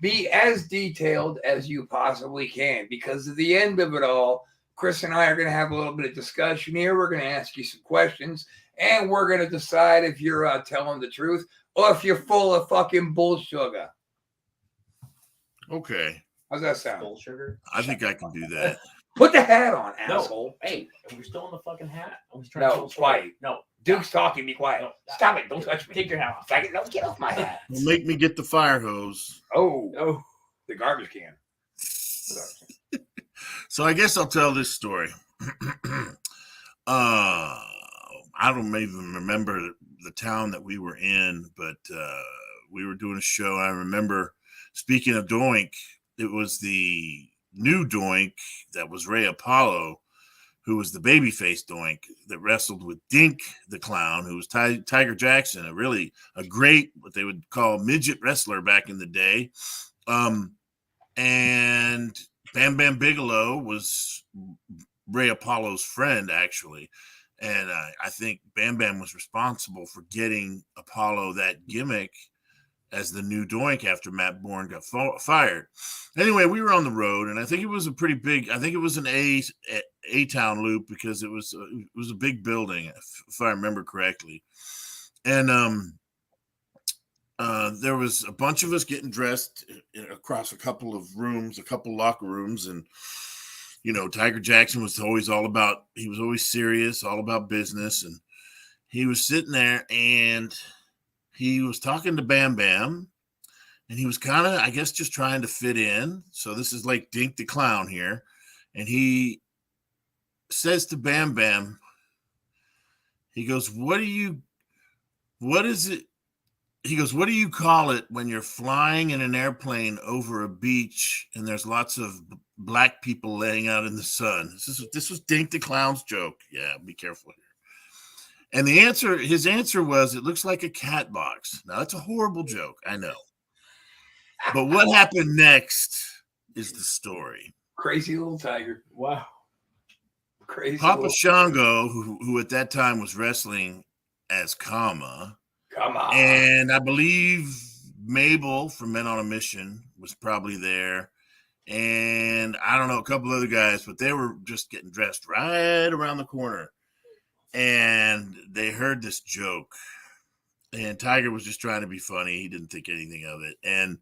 Be as detailed as you possibly can, because at the end of it all, Chris and I are going to have a little bit of discussion here. We're going to ask you some questions, and we're going to decide if you're telling the truth or if you're full of fucking bull sugar. Okay. How's that sound? Full sugar. I think I can do that. Put the hat on, No. asshole. Hey, are we still on the fucking hat? Are we No, quiet. No. Duke's talking. Be quiet. No. Stop it. Don't touch me. Take your hat off. No, get off my hat. Well, make me get the fire hose. Oh, the garbage can. So I guess I'll tell this story. I don't even remember the town that we were in, but we were doing a show. I remember, speaking of Doink, it was the new Doink that was Ray Apollo, who was the babyface Doink that wrestled with Dink the Clown, who was Tiger Jackson, a great, what they would call midget wrestler back in the day. And Bam Bam Bigelow was Ray Apollo's friend, actually. And I think Bam Bam was responsible for getting Apollo that gimmick as the new Doink after Matt Bourne got fired. Anyway, we were on the road, and I think it was a pretty big. I think it was an A-town loop because it was a big building, if I remember correctly. And there was a bunch of us getting dressed across a couple of rooms, a couple locker rooms, and Tiger Jackson was always he was always serious, all about business, and he was sitting there and he was talking to Bam Bam, and he was kind of, I guess, just trying to fit in. So this is like Dink the Clown here, and he says to Bam Bam, he goes, what is it? He goes, what do you call it when you're flying in an airplane over a beach and there's lots of black people laying out in the sun? This was Dink the Clown's joke. Yeah, be careful here. And his answer was, it looks like a cat box. Now, that's a horrible joke, I know. But what happened next is the story. Crazy little tiger. Wow. Crazy. Papa Shango, who at that time was wrestling as Kama, Come on. and I believe Mabel from Men on a Mission was probably there. And I don't know, a couple other guys, but they were just getting dressed right around the corner. And they heard this joke. And Tiger was just trying to be funny. He didn't think anything of it. And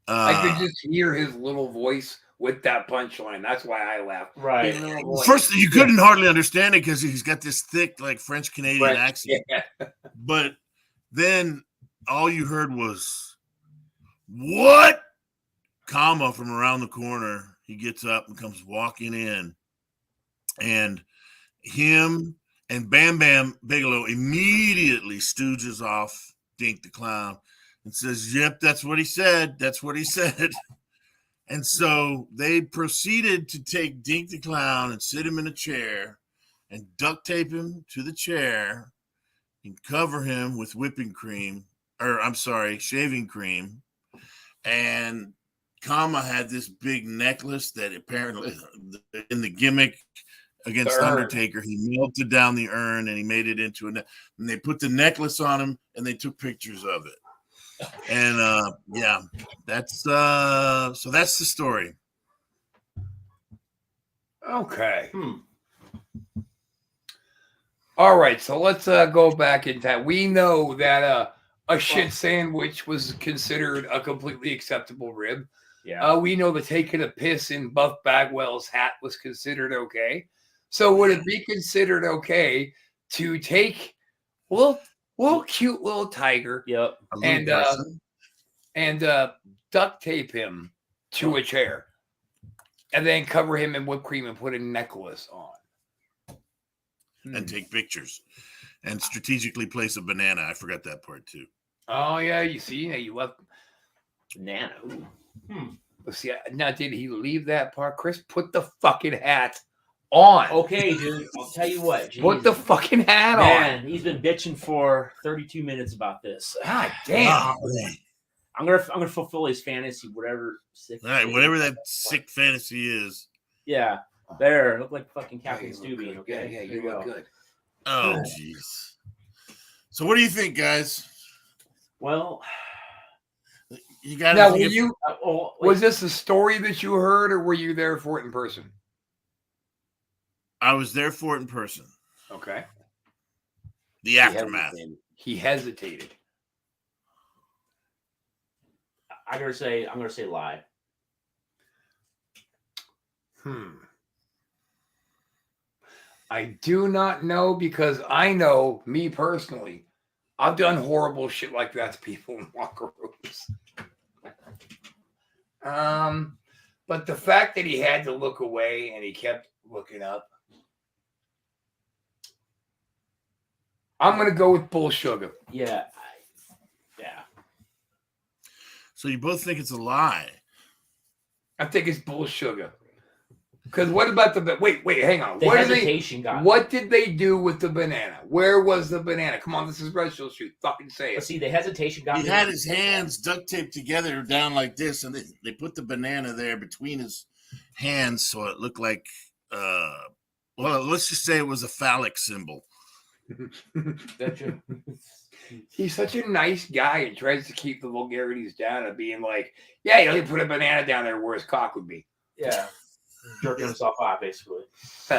I could just hear his little voice with that punchline. That's why I laughed. Right. His little voice. first, you couldn't hardly understand it because he's got this thick, like French Canadian Right. accent. Yeah. But then all you heard was, what? Kama from around the corner. He gets up and comes walking in. And him and Bam Bam Bigelow immediately stooges off Dink the Clown and says, yep, that's what he said. That's what he said. And so they proceeded to take Dink the Clown and sit him in a chair and duct tape him to the chair and cover him with shaving cream. And Kama had this big necklace that apparently in the gimmick against Undertaker, he melted down the urn and he made it into and they put the necklace on him and they took pictures of it. And yeah, that's so that's the story. Okay. All right, so let's go back in time. We know that a shit sandwich was considered a completely acceptable rib. Yeah. We know that taking a piss in Buff Bagwell's hat was considered okay. So would it be considered okay to take little cute little tiger Yep. and duct tape him to a chair and then cover him in whipped cream and put a necklace on? And take pictures and strategically place a banana. I forgot that part too. Oh yeah, you see, you left. Banana. Ooh. See, now did he leave that part? Chris, put the fucking hat on. Okay, dude. I'll tell you what. Put the Jesus. fucking hat Man, on. he's been bitching for 32 minutes about this. God damn. I'm gonna fulfill his fantasy, whatever. Sick All right, whatever that sick fantasy is. Yeah, there. Look like fucking Captain you look Stewie. good. Okay, Yeah, There you look good. Oh, jeez. So, what do you think, guys? Well, You got Now, to were you? Was this a story that you heard, or were you there for it in person? I was there for it in person. Okay. The aftermath. He hesitated. I'm gonna say lie. I do not know because I know me personally. I've done horrible shit like that to people in locker rooms. But the fact that he had to look away and he kept looking up, I'm gonna go with Bull Sugar. Yeah. So you both think it's a lie? I think it's Bull Sugar. Because what about wait, hang on. The hesitation got me. What did they do with the banana? Where was the banana? Come on, this is Red Show Street. Fucking say But it. see, the hesitation got He me. had his hands duct taped together down like this, and they put the banana there between his hands so it looked like, well, let's just say it was a phallic symbol. Gotcha. He's such a nice guy and tries to keep the vulgarities down of being like, yeah, you put a banana down there where his cock would be. Yeah. Jerking himself off, basically.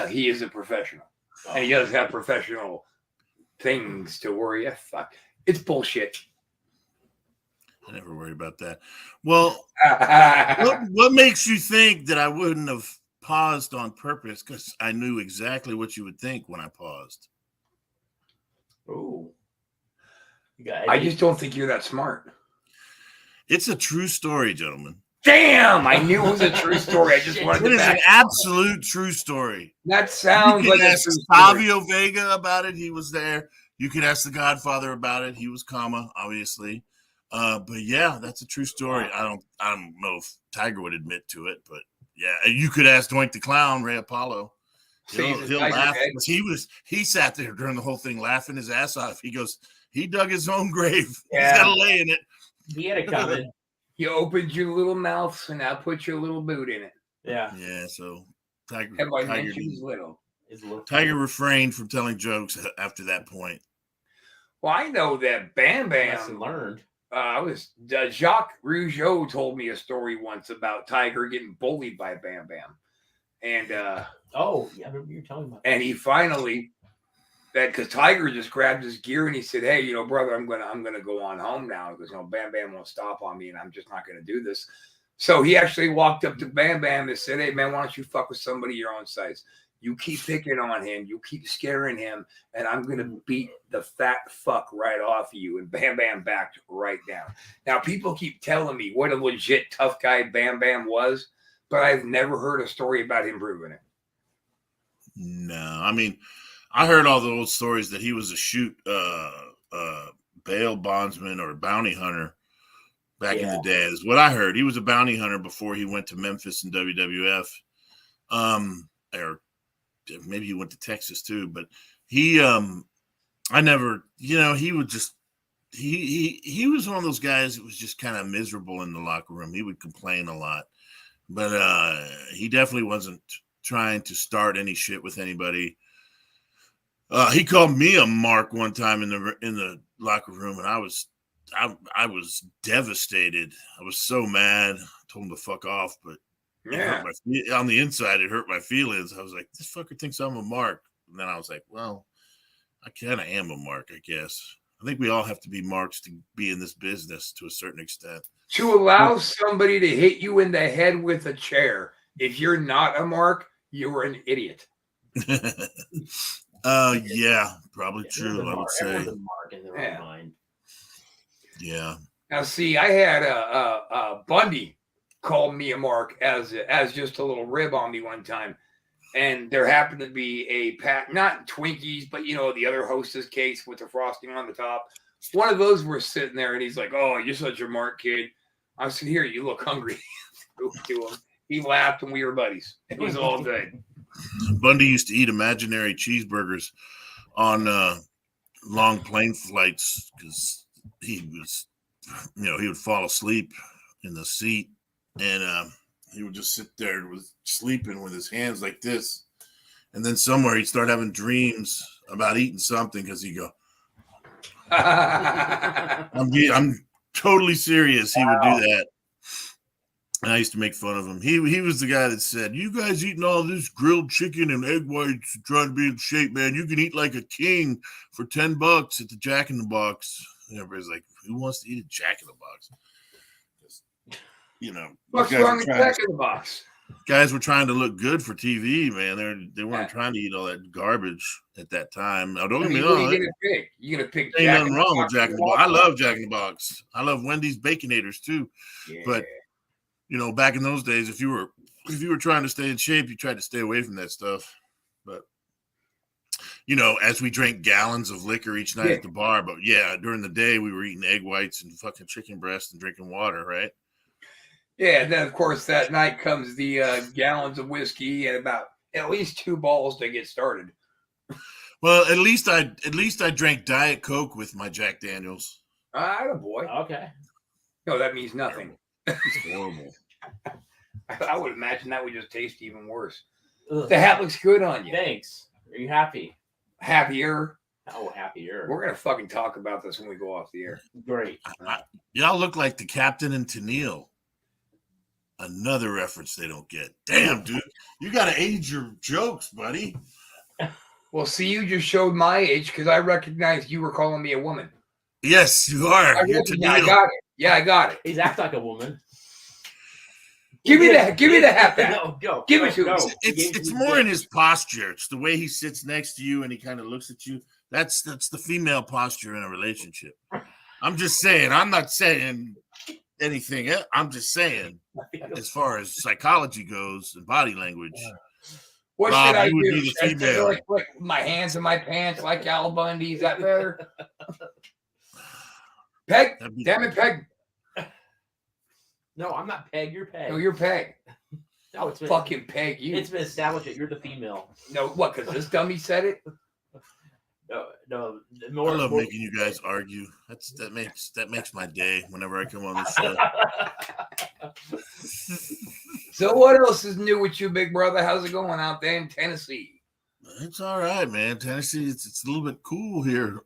He is a professional. And he does have professional things to worry. Yeah, fuck. It's bullshit. I never worried about that. Well, what makes you think that I wouldn't have paused on purpose? Because I knew exactly what you would think when I paused. Ooh. I just don't think you're that smart. It's a true story, gentlemen. Damn, I knew it was a true story. I just wanted It to is an back. absolute true story. That sounds You like can a ask true story. Savio Vega about it. He was there. You can ask the Godfather about it. He was Kama, obviously. But yeah, that's a true story. I don't know if Tiger would admit to it, but yeah, you could ask Doink the Clown, Ray Apollo. He'll laugh. He sat there during the whole thing laughing his ass off. He goes, he dug his own grave. Yeah. He's got to lay in it. He had it coming. You opened your little mouth, so now put your little boot in it. Yeah. Yeah, so Tiger refrained from telling jokes after that point. Well, I know that Bam Lesson Bam. learned. Jacques Rougeau told me a story once about Tiger getting bullied by Bam Bam, and Oh, yeah, I remember you telling me about that. and he finally because Tiger just grabbed his gear and he said, "Hey, brother, I'm gonna go on home now because Bam Bam won't stop on me, and I'm just not gonna do this." So he actually walked up to Bam Bam and said, "Hey, man, why don't you fuck with somebody your own size? You keep picking on him, you keep scaring him, and I'm gonna beat the fat fuck right off of you." And Bam Bam backed right down. Now people keep telling me what a legit tough guy Bam Bam was, but I've never heard a story about him proving it. No, I mean, I heard all the old stories that he was a bail bondsman or bounty hunter back in the day. Is what I heard. He was a bounty hunter before he went to Memphis and WWF. Or maybe he went to Texas too, but he I never, he would just he was one of those guys that was just kind of miserable in the locker room. He would complain a lot, but he definitely wasn't trying to start any shit with anybody. He called me a mark one time in the locker room, and I was devastated. I was so mad. I told him to fuck off, but on the inside, it hurt my feelings. I was like, this fucker thinks I'm a mark. And then I was like, well, I kind of am a mark, I guess. I think we all have to be marks to be in this business to a certain extent. To allow somebody to hit you in the head with a chair, if you're not a mark, you're an idiot. Yeah, probably true. I would say. Everyone's a mark in their own mind. Yeah. Now, see, I had a Bundy called me a mark as just a little rib on me one time, and there happened to be a pack, not Twinkies, but the other Hostess case with the frosting on the top. One of those were sitting there, and he's like, "Oh, you're such a mark, kid." I said, "Here, you look hungry." To him. He laughed, and we were buddies. It was all good. Bundy used to eat imaginary cheeseburgers on long plane flights because he was, he would fall asleep in the seat, and he would just sit there sleeping with his hands like this, and then somewhere he'd start having dreams about eating something because he'd go, I'm totally serious. He would do that. And I used to make fun of him. He was the guy that said, "You guys eating all this grilled chicken and egg whites trying to be in shape, man. You can eat like a king for $10 at the Jack in the Box." And everybody's like, "Who wants to eat a Jack in the Box?" What's wrong with Jack in the Box? Guys were trying to look good for TV, man. They weren't trying to eat all that garbage at that time. Now, don't get me wrong. What are you gonna pick? You gonna pick? Ain't nothing wrong with Jack in the Box. I love Jack in the Box. I love Wendy's Baconators too. Yeah. But back in those days, if you were trying to stay in shape, you tried to stay away from that stuff. But as we drank gallons of liquor each night at the bar, but during the day we were eating egg whites and fucking chicken breast and drinking water, right? Yeah, and then of course that night comes the gallons of whiskey and about at least 2 balls to get started. Well, at least I drank Diet Coke with my Jack Daniels. Boy. Okay. No, that means nothing. It's horrible. I would imagine that would just taste even worse. Ugh. The hat looks good on you. Thanks. Are you happy? Happier. Oh, happier. We're gonna fucking talk about this when we go off the air. Great. Y'all look like the captain and Tennille. Another reference they don't get. Damn, dude. You got to age your jokes, buddy. Well, see, you just showed my age because I recognized you were calling me a woman. Yes, you are. I You're got it. Yeah, I got it. He's acting like a woman. Give me that. Give me the hat back. No, go. Give go, it to go. me. It's more in his posture. It's the way he sits next to you and he kind of looks at you. That's the female posture in a relationship. I'm just saying. I'm not saying anything. I'm just saying, as far as psychology goes and body language. What Rob, should I you would do? be the Should I female. do like my hands in my pants like Al Bundy? Is that better? Peg? That'd be- Damn it, Peg. No, I'm not Peg. You're Peg. No, you're Peg. No, it's been, Fucking Peg you. It's been established that you're the female. No, what? Because this dummy said it? No. I More, love more, making you guys argue. That makes my day whenever I come on the show. So what else is new with you, big brother? How's it going out there in Tennessee? It's all right, man. Tennessee, it's a little bit cool here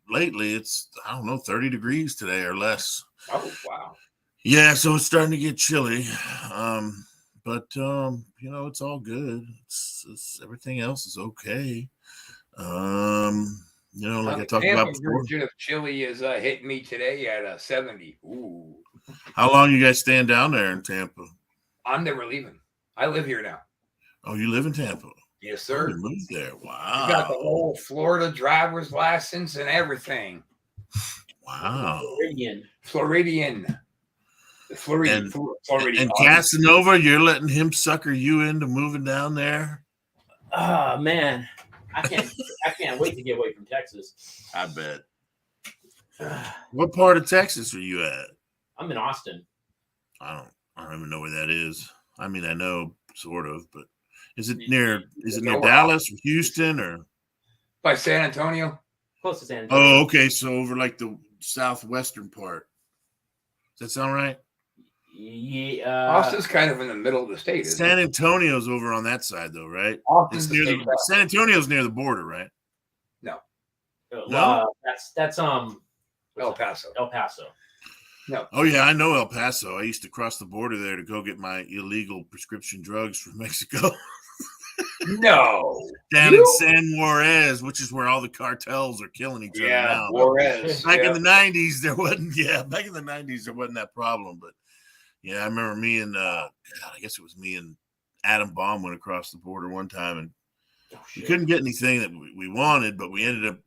lately. It's, I don't know, 30 degrees today or less. Oh, wow. Yeah, so it's starting to get chilly. But it's all good. It's everything else is okay. Like I talked about before. Version of chili is hitting me today at 70. Ooh. How long you guys staying down there in Tampa? I'm never leaving. I live here now. Oh, you live in Tampa? Yes, Oh, sir. you moved there. You got the Wow. whole Florida driver's license and everything. Wow. Floridian. Floridian. And Casanova, you're letting him sucker you into moving down there? Oh man, I can't wait to get away from Texas. I bet. What part of Texas are you at? I'm in Austin. I don't even know where that is. I mean, I know sort of, but is it near Dallas or Houston or? By San Antonio? Close to San Antonio. Oh, okay. So over like the southwestern part. Does that sound right? Yeah. Austin's kind of in the middle of the state, isn't San it? Antonio's over on that side though, right? Austin's It's the near state. San Antonio's near the border, right? That's El Paso. El Paso. Oh yeah, I know El Paso. I used to cross the border there to go get my illegal prescription drugs from Mexico. No. Down You? in San Juarez, which is where all the cartels are killing each other Yeah, now. Juarez. Back yeah. in the 90s, there wasn't that problem. But yeah, I remember me and I guess it was me and Adam Baum went across the border one time and Oh, we shit. couldn't get anything that we wanted, but we ended up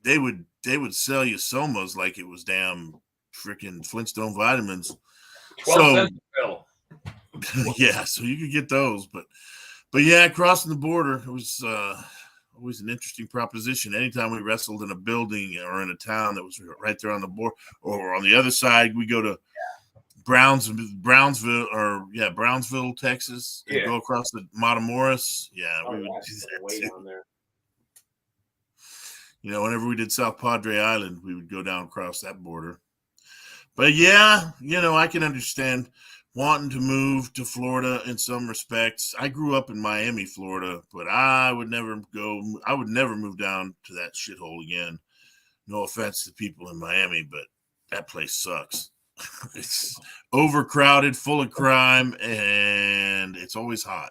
they would sell you Somas like it was damn freaking Flintstone vitamins. 12 cents a bill. Yeah, so you could get those, but yeah, crossing the border, it was always an interesting proposition. Anytime we wrestled in a building or in a town that was right there on the border, or on the other side, we go to Brownsville, Texas, and Yeah. go across the Matamoros. Yeah, Oh, we would that's do that way too. down there. Whenever we did South Padre Island, we would go down across that border. But yeah, I can understand wanting to move to Florida in some respects. I grew up in Miami, Florida, but I would never move down to that shithole again. No offense to people in Miami, but that place sucks. It's overcrowded, full of crime, and it's always hot.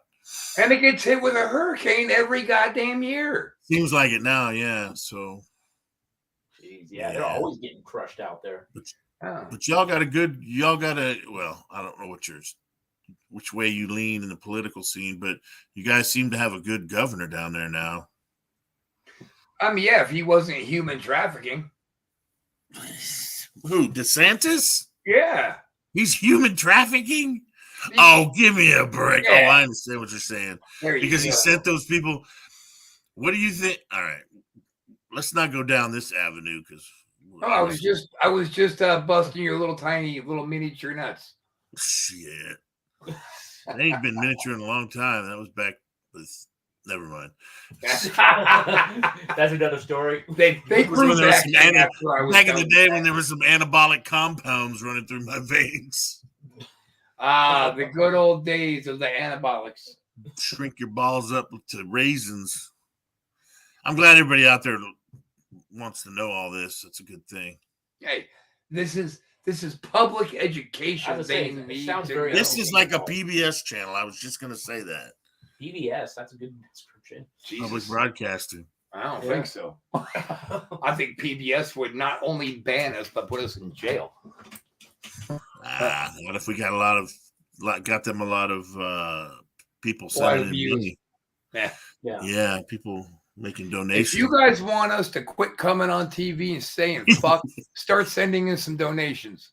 And it gets hit with a hurricane every goddamn year. Seems like it now, yeah. So, Jeez, yeah, they're Yeah. always getting crushed out there. Oh. but well, I don't know which way you lean in the political scene, but you guys seem to have a good governor down there now. I mean, yeah, if he wasn't human trafficking. Who, DeSantis? Yeah. He's human trafficking? Oh, give me a break. Yeah. Oh, I understand what you're saying. There you Because he go. sent those people. What do you think? All right. Let's not go down this avenue because Oh, I was just busting your little miniature nuts. shit. I ain't been miniature in a long time. That was back with never mind. That's another story. They When proved there was that some after I was back in the done day with when that. there was some anabolic compounds running through my veins. The good old days of the anabolics. Shrink your balls up to raisins. I'm glad everybody out there wants to know all this. That's a good thing. Hey, this is public education. I was saying, They it need sounds to very know. This is like a PBS channel. I was just going to say that. PBS. That's a good description. Public Jesus. broadcasting. I don't Yeah. think so. I think PBS would not only ban us but put us in jail. What if we got got them a lot of people A lot of sending in views. money? Yeah. Yeah, people making If donations. you guys want us to quit coming on TV and saying fuck, start sending in some donations.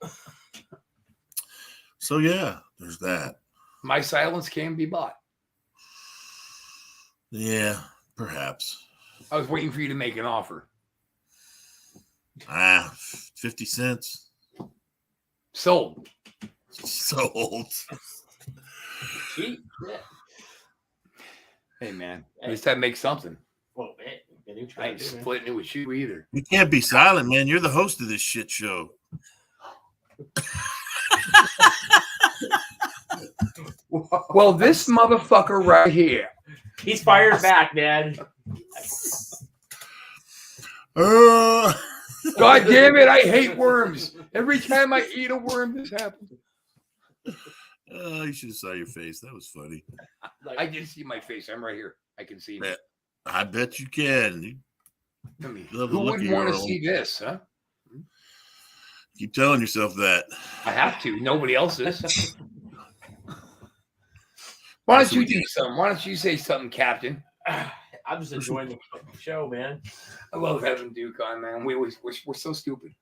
So yeah, there's that. My silence can be bought. Yeah, perhaps. I was waiting for you to make an offer. 50 cents. Sold. Sold. Cheap. Yeah. Hey man, at least I make something. Well, man, you I try ain't to do, man. splitting it with you either. You can't be silent, man. You're the host of this shit show. Well, this motherfucker right here. He's fired back, man. Uh, God damn it, I hate worms. Every time I eat a worm, this happens. you should have saw your face. That was funny. I did see my face. I'm right here. I can see me. Yeah. I bet you can. I mean, Love the who look wouldn't of want to your see this, huh? Keep telling yourself that. I have to. Nobody else is. Why don't you do something? Why don't you say something, Captain? I'm just enjoying the show, man. I love having Duke on, man. We're so stupid.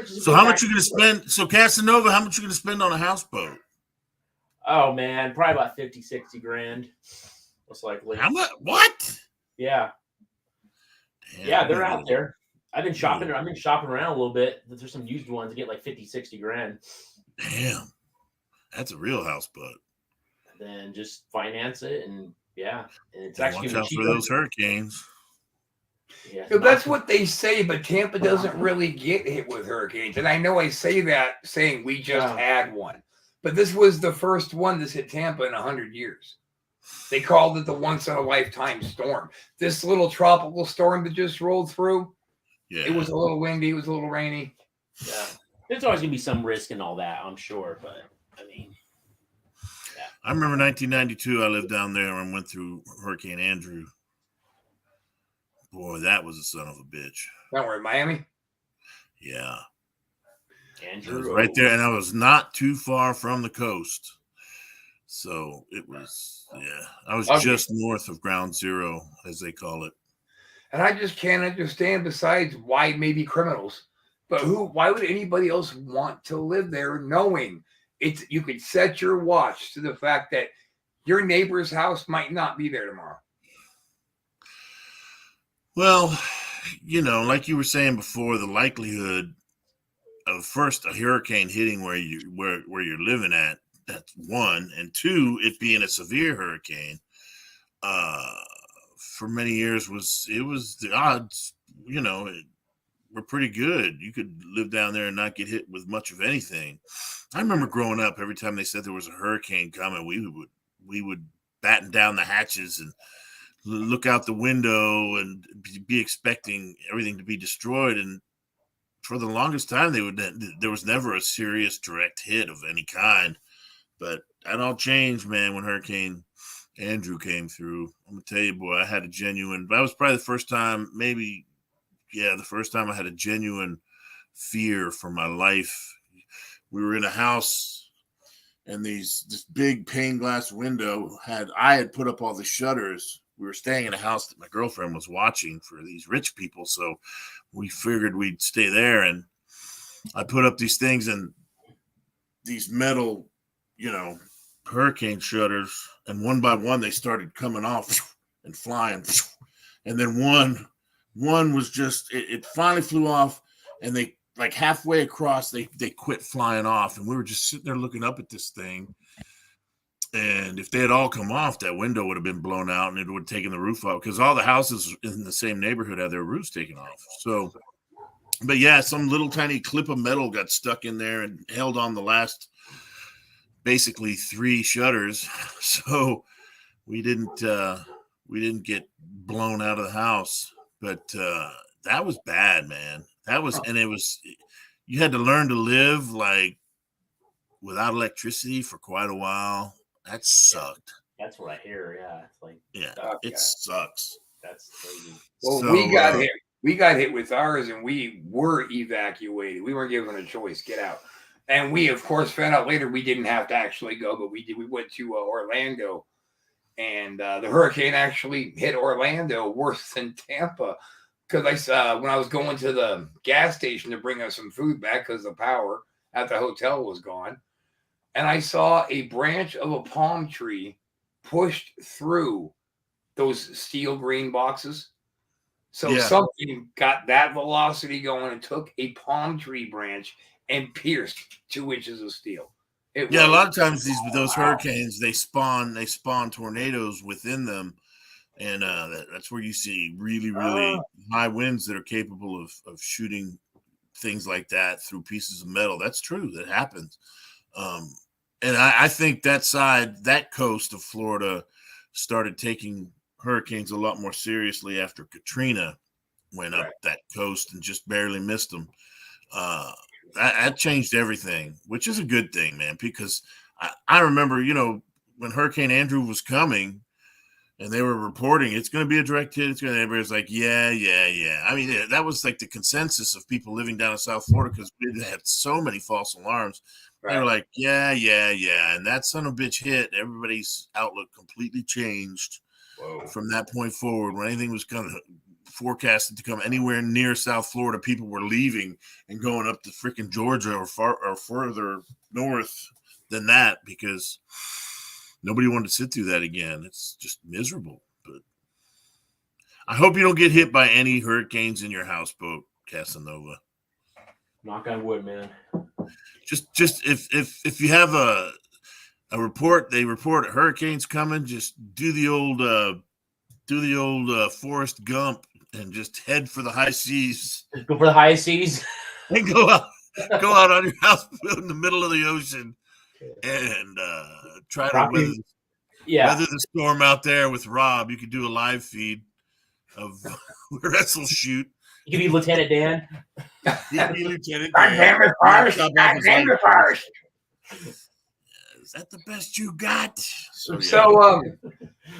So how much you gonna spend? So Casanova, how much you gonna spend on a houseboat? Oh, man. Probably about 50, 60 grand. Most likely. How much? What? Yeah. Damn, Yeah, they're out there. I've been shopping around a little bit. There's some used ones to get like 50, 60 grand. Damn, that's a real houseboat. And then just finance it, and yeah, and it's And actually watch out cheap. for those hurricanes. Yeah, So that's what they say, but Tampa doesn't really get hit with hurricanes. And I know I say that saying we just Wow. had one, but this was the first one that's hit Tampa in 100 years. They called it the once in a lifetime storm. This little tropical storm that just rolled through, Yeah, it was a little windy, it was a little rainy. Yeah. There's always gonna be some risk and all that, I'm sure, but I mean, I remember 1992. I lived down there and went through Hurricane Andrew. Boy, that was a son of a bitch. Don't worry, Miami. Yeah, I was Andrew, right there, and I was not too far from the coast. So it was, yeah, I was Okay. just north of ground zero, as they call it. And I just can't understand, besides why maybe criminals, but why would anybody else want to live there knowing you could set your watch to the fact that your neighbor's house might not be there tomorrow. Well, like you were saying before, the likelihood of first a hurricane hitting where you're living at, that's one, and two, it being a severe hurricane, for many years the odds, were pretty good. You could live down there and not get hit with much of anything. I remember growing up, every time they said there was a hurricane coming, we would batten down the hatches and look out the window and be expecting everything to be destroyed. And for the longest time, there was never a serious direct hit of any kind. But that all changed, man, when Hurricane Andrew came through. I'm gonna tell you, boy, I had that was probably the first time, the first time I had a genuine fear for my life. We were in a house, and this big pane glass window I had put up all the shutters. We were staying in a house that my girlfriend was watching for these rich people, so we figured we'd stay there. And I put up these things and these metal, hurricane shutters, and one by one they started coming off and flying, and then one was just it finally flew off, and they, like, halfway across they quit flying off, and we were just sitting there looking up at this thing. And if they had all come off, that window would have been blown out, and it would have taken the roof off, because all the houses in the same neighborhood had their roofs taken off. So, but yeah, some little tiny clip of metal got stuck in there and held on the last basically 3 shutters. So we didn't get blown out of the house. But that was bad, man. That was, and it was, you had to learn to live like without electricity for quite a while. That sucked. That's what I hear. Yeah, it's like Yeah, Oh, it God. sucks. that's crazy. Well, So, we got hit. We got hit with ours, and we were evacuated. We weren't given a choice. Get out. And we, of course, found out later we didn't have to actually go, but we did. We went to Orlando, and the hurricane actually hit Orlando worse than Tampa. Because when I was going to the gas station to bring us some food back because the power at the hotel was gone, and I saw a branch of a palm tree pushed through those steel green boxes. So Yeah. something got that velocity going and took a palm tree branch and pierced 2 inches of steel. a lot of times those hurricanes they spawn tornadoes within them, and that's where you see really high winds that are capable of shooting things like that through pieces of metal. That's true. That happens. And I think that coast of Florida started taking hurricanes a lot more seriously after Katrina went up that coast and just barely missed them. That changed everything, which is a good thing, man, because I remember, when Hurricane Andrew was coming and they were reporting it's going to be a direct hit, everybody's like, yeah. I mean, that was like the consensus of people living down in South Florida because we had so many false alarms. Right. They were like, yeah. And that son of a bitch hit. Everybody's outlook completely changed. Whoa. From that point forward. When anything was kind of forecasted to come anywhere near South Florida, people were leaving and going up to freaking Georgia or further north than that because nobody wanted to sit through that again. It's just miserable. But I hope you don't get hit by any hurricanes in your houseboat, Casanova. Knock on wood, man. Just if you have a report, they report a hurricane's coming, just do the old Forrest Gump and just head for the high seas. Just go for the high seas. And go out on your houseboat in the middle of the ocean and try to weather the storm out there with Rob. You could do a live feed of Wrestle Shoot. You could be Lieutenant Dan. You could be Lieutenant Dan. Damn it, Forrest. Damn it, Forrest. Is that the best you got? So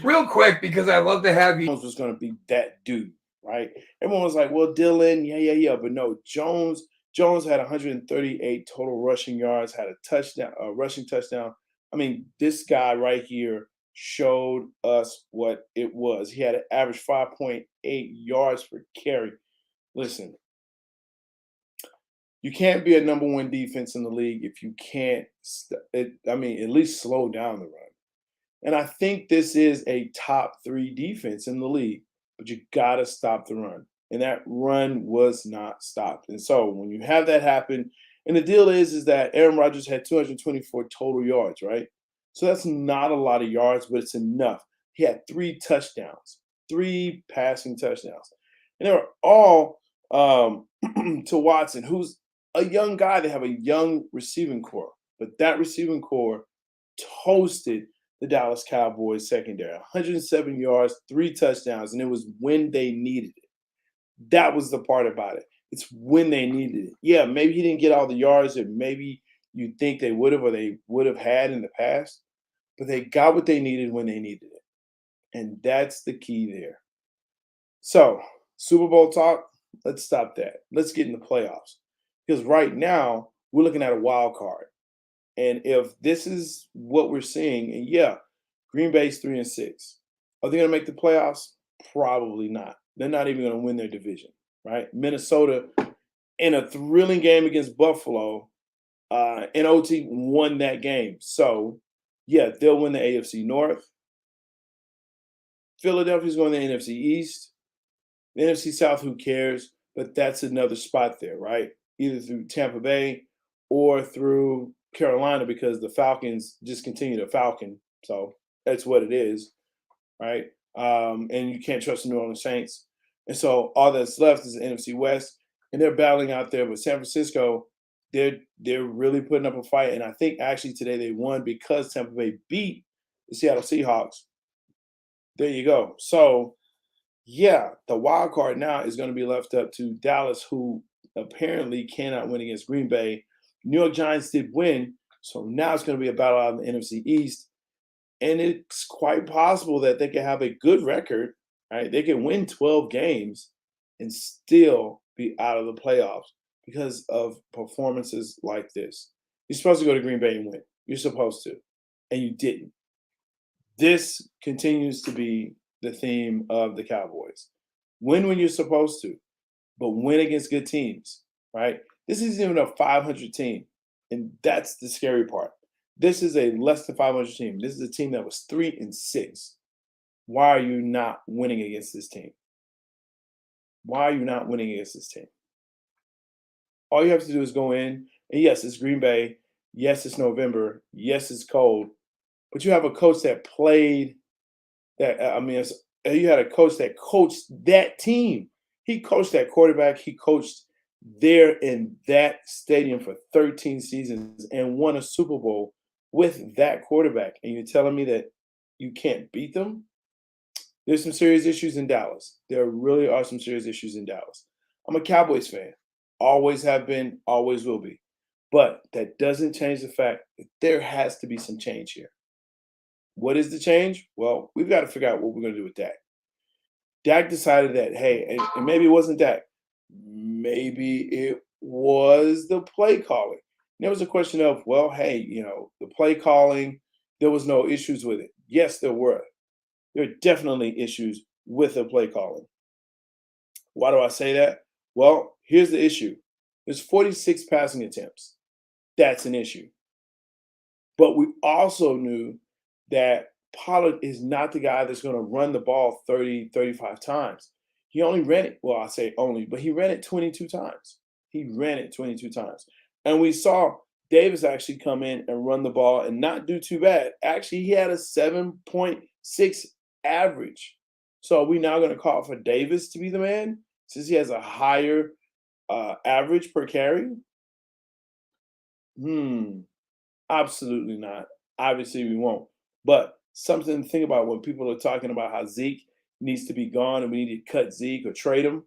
real quick, because I love to have you. Jones was going to be that dude, right? Everyone was like, well, Dylan, yeah. But no, Jones had 138 total rushing yards, had a rushing touchdown. I mean, this guy right here showed us what it was. He had an average 5.8 yards per carry. Listen, you can't be a number one defense in the league if you can't, at least slow down the run. And I think this is a top 3 defense in the league, but you got to stop the run. And that run was not stopped. And so when you have that happen, and the deal is that Aaron Rodgers had 224 total yards, right? So that's not a lot of yards, but it's enough. He had 3 touchdowns, 3 passing touchdowns. And they were all to Watson, who's a young guy. They have a young receiving core, but that receiving core toasted the Dallas Cowboys secondary. 107 yards, 3 touchdowns, and it was when they needed it. That was the part about it. It's when they needed it. Yeah, maybe he didn't get all the yards that maybe you think they would have or they would have had in the past, but they got what they needed when they needed it. And that's the key there. So, Super Bowl talk, let's stop that. Let's get in the playoffs. Because right now, we're looking at a wild card. And if this is what we're seeing, and yeah, Green Bay's 3-6. Are they going to make the playoffs? Probably not. They're not even going to win their division, right? Minnesota, in a thrilling game against Buffalo, in OT, won that game. So, yeah, they'll win the AFC North. Philadelphia's going to the NFC East. The NFC South, who cares? But that's another spot there, right? Either through Tampa Bay or through Carolina, because the Falcons just continue to falcon. So that's what it is, right? And you can't trust the New Orleans Saints. And so all that's left is the NFC West, and they're battling out there. But San Francisco, they're really putting up a fight. And I think actually today they won because Tampa Bay beat the Seattle Seahawks. There you go. So yeah, the wild card now is going to be left up to Dallas, who apparently cannot win against Green Bay. New York Giants did win, so now it's going to be a battle out in the NFC East. And it's quite possible that they can have a good record, right? They can win 12 games and still be out of the playoffs because of performances like this. You're supposed to go to Green Bay and win. You're supposed to, and you didn't. This continues to be the theme of the Cowboys. Win when you're supposed to, but win against good teams, right? This isn't even a 500 team, and that's the scary part. This is a less than 500 team. This is a team that was 3-6. Why are you not winning against this team? Why are you not winning against this team? All you have to do is go in, and yes, it's Green Bay. Yes, it's November. Yes, it's cold. But you have a coach that played that. You had a coach that coached that team. He coached that quarterback. He coached there in that stadium for 13 seasons and won a Super Bowl with that quarterback. And you're telling me that you can't beat them? There's some serious issues in Dallas. There really are some serious issues in Dallas. I'm a Cowboys fan. Always have been, always will be. But that doesn't change the fact that there has to be some change here. What is the change? Well, we've got to figure out what we're going to do with Dak. Dak decided that, hey, and maybe it wasn't Dak. Maybe it was the play calling. And there was a question of, well, hey, the play calling, there was no issues with it. Yes, there were. There are definitely issues with the play calling. Why do I say that? Well, here's the issue. There's 46 passing attempts. That's an issue. But we also knew that Pollard is not the guy that's going to run the ball 30, 35 times. He only ran it, well, I say only, but he ran it 22 times. He ran it 22 times. And we saw Davis actually come in and run the ball and not do too bad. Actually, he had a 7.6 average. So are we now going to call for Davis to be the man since he has a higher average per carry? Absolutely not. Obviously, we won't. But something to think about when people are talking about how Zeke needs to be gone and we need to cut Zeke or trade him.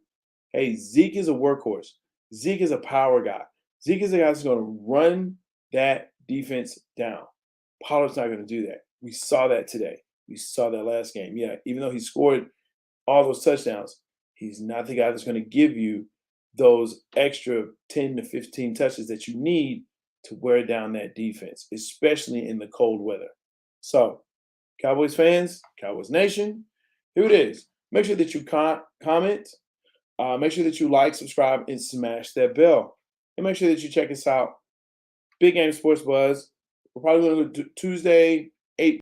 Hey, Zeke is a workhorse. Zeke is a power guy. Zeke is the guy that's going to run that defense down. Pollard's not going to do that. We saw that today. We saw that last game. Yeah, even though he scored all those touchdowns, he's not the guy that's going to give you those extra 10 to 15 touches that you need to wear down that defense, especially in the cold weather. So, Cowboys fans, Cowboys Nation, here it is. Make sure that you comment. Make sure that you like, subscribe, and smash that bell. And make sure that you check us out. Big Game Sports Buzz. We're probably going to do Tuesday, 8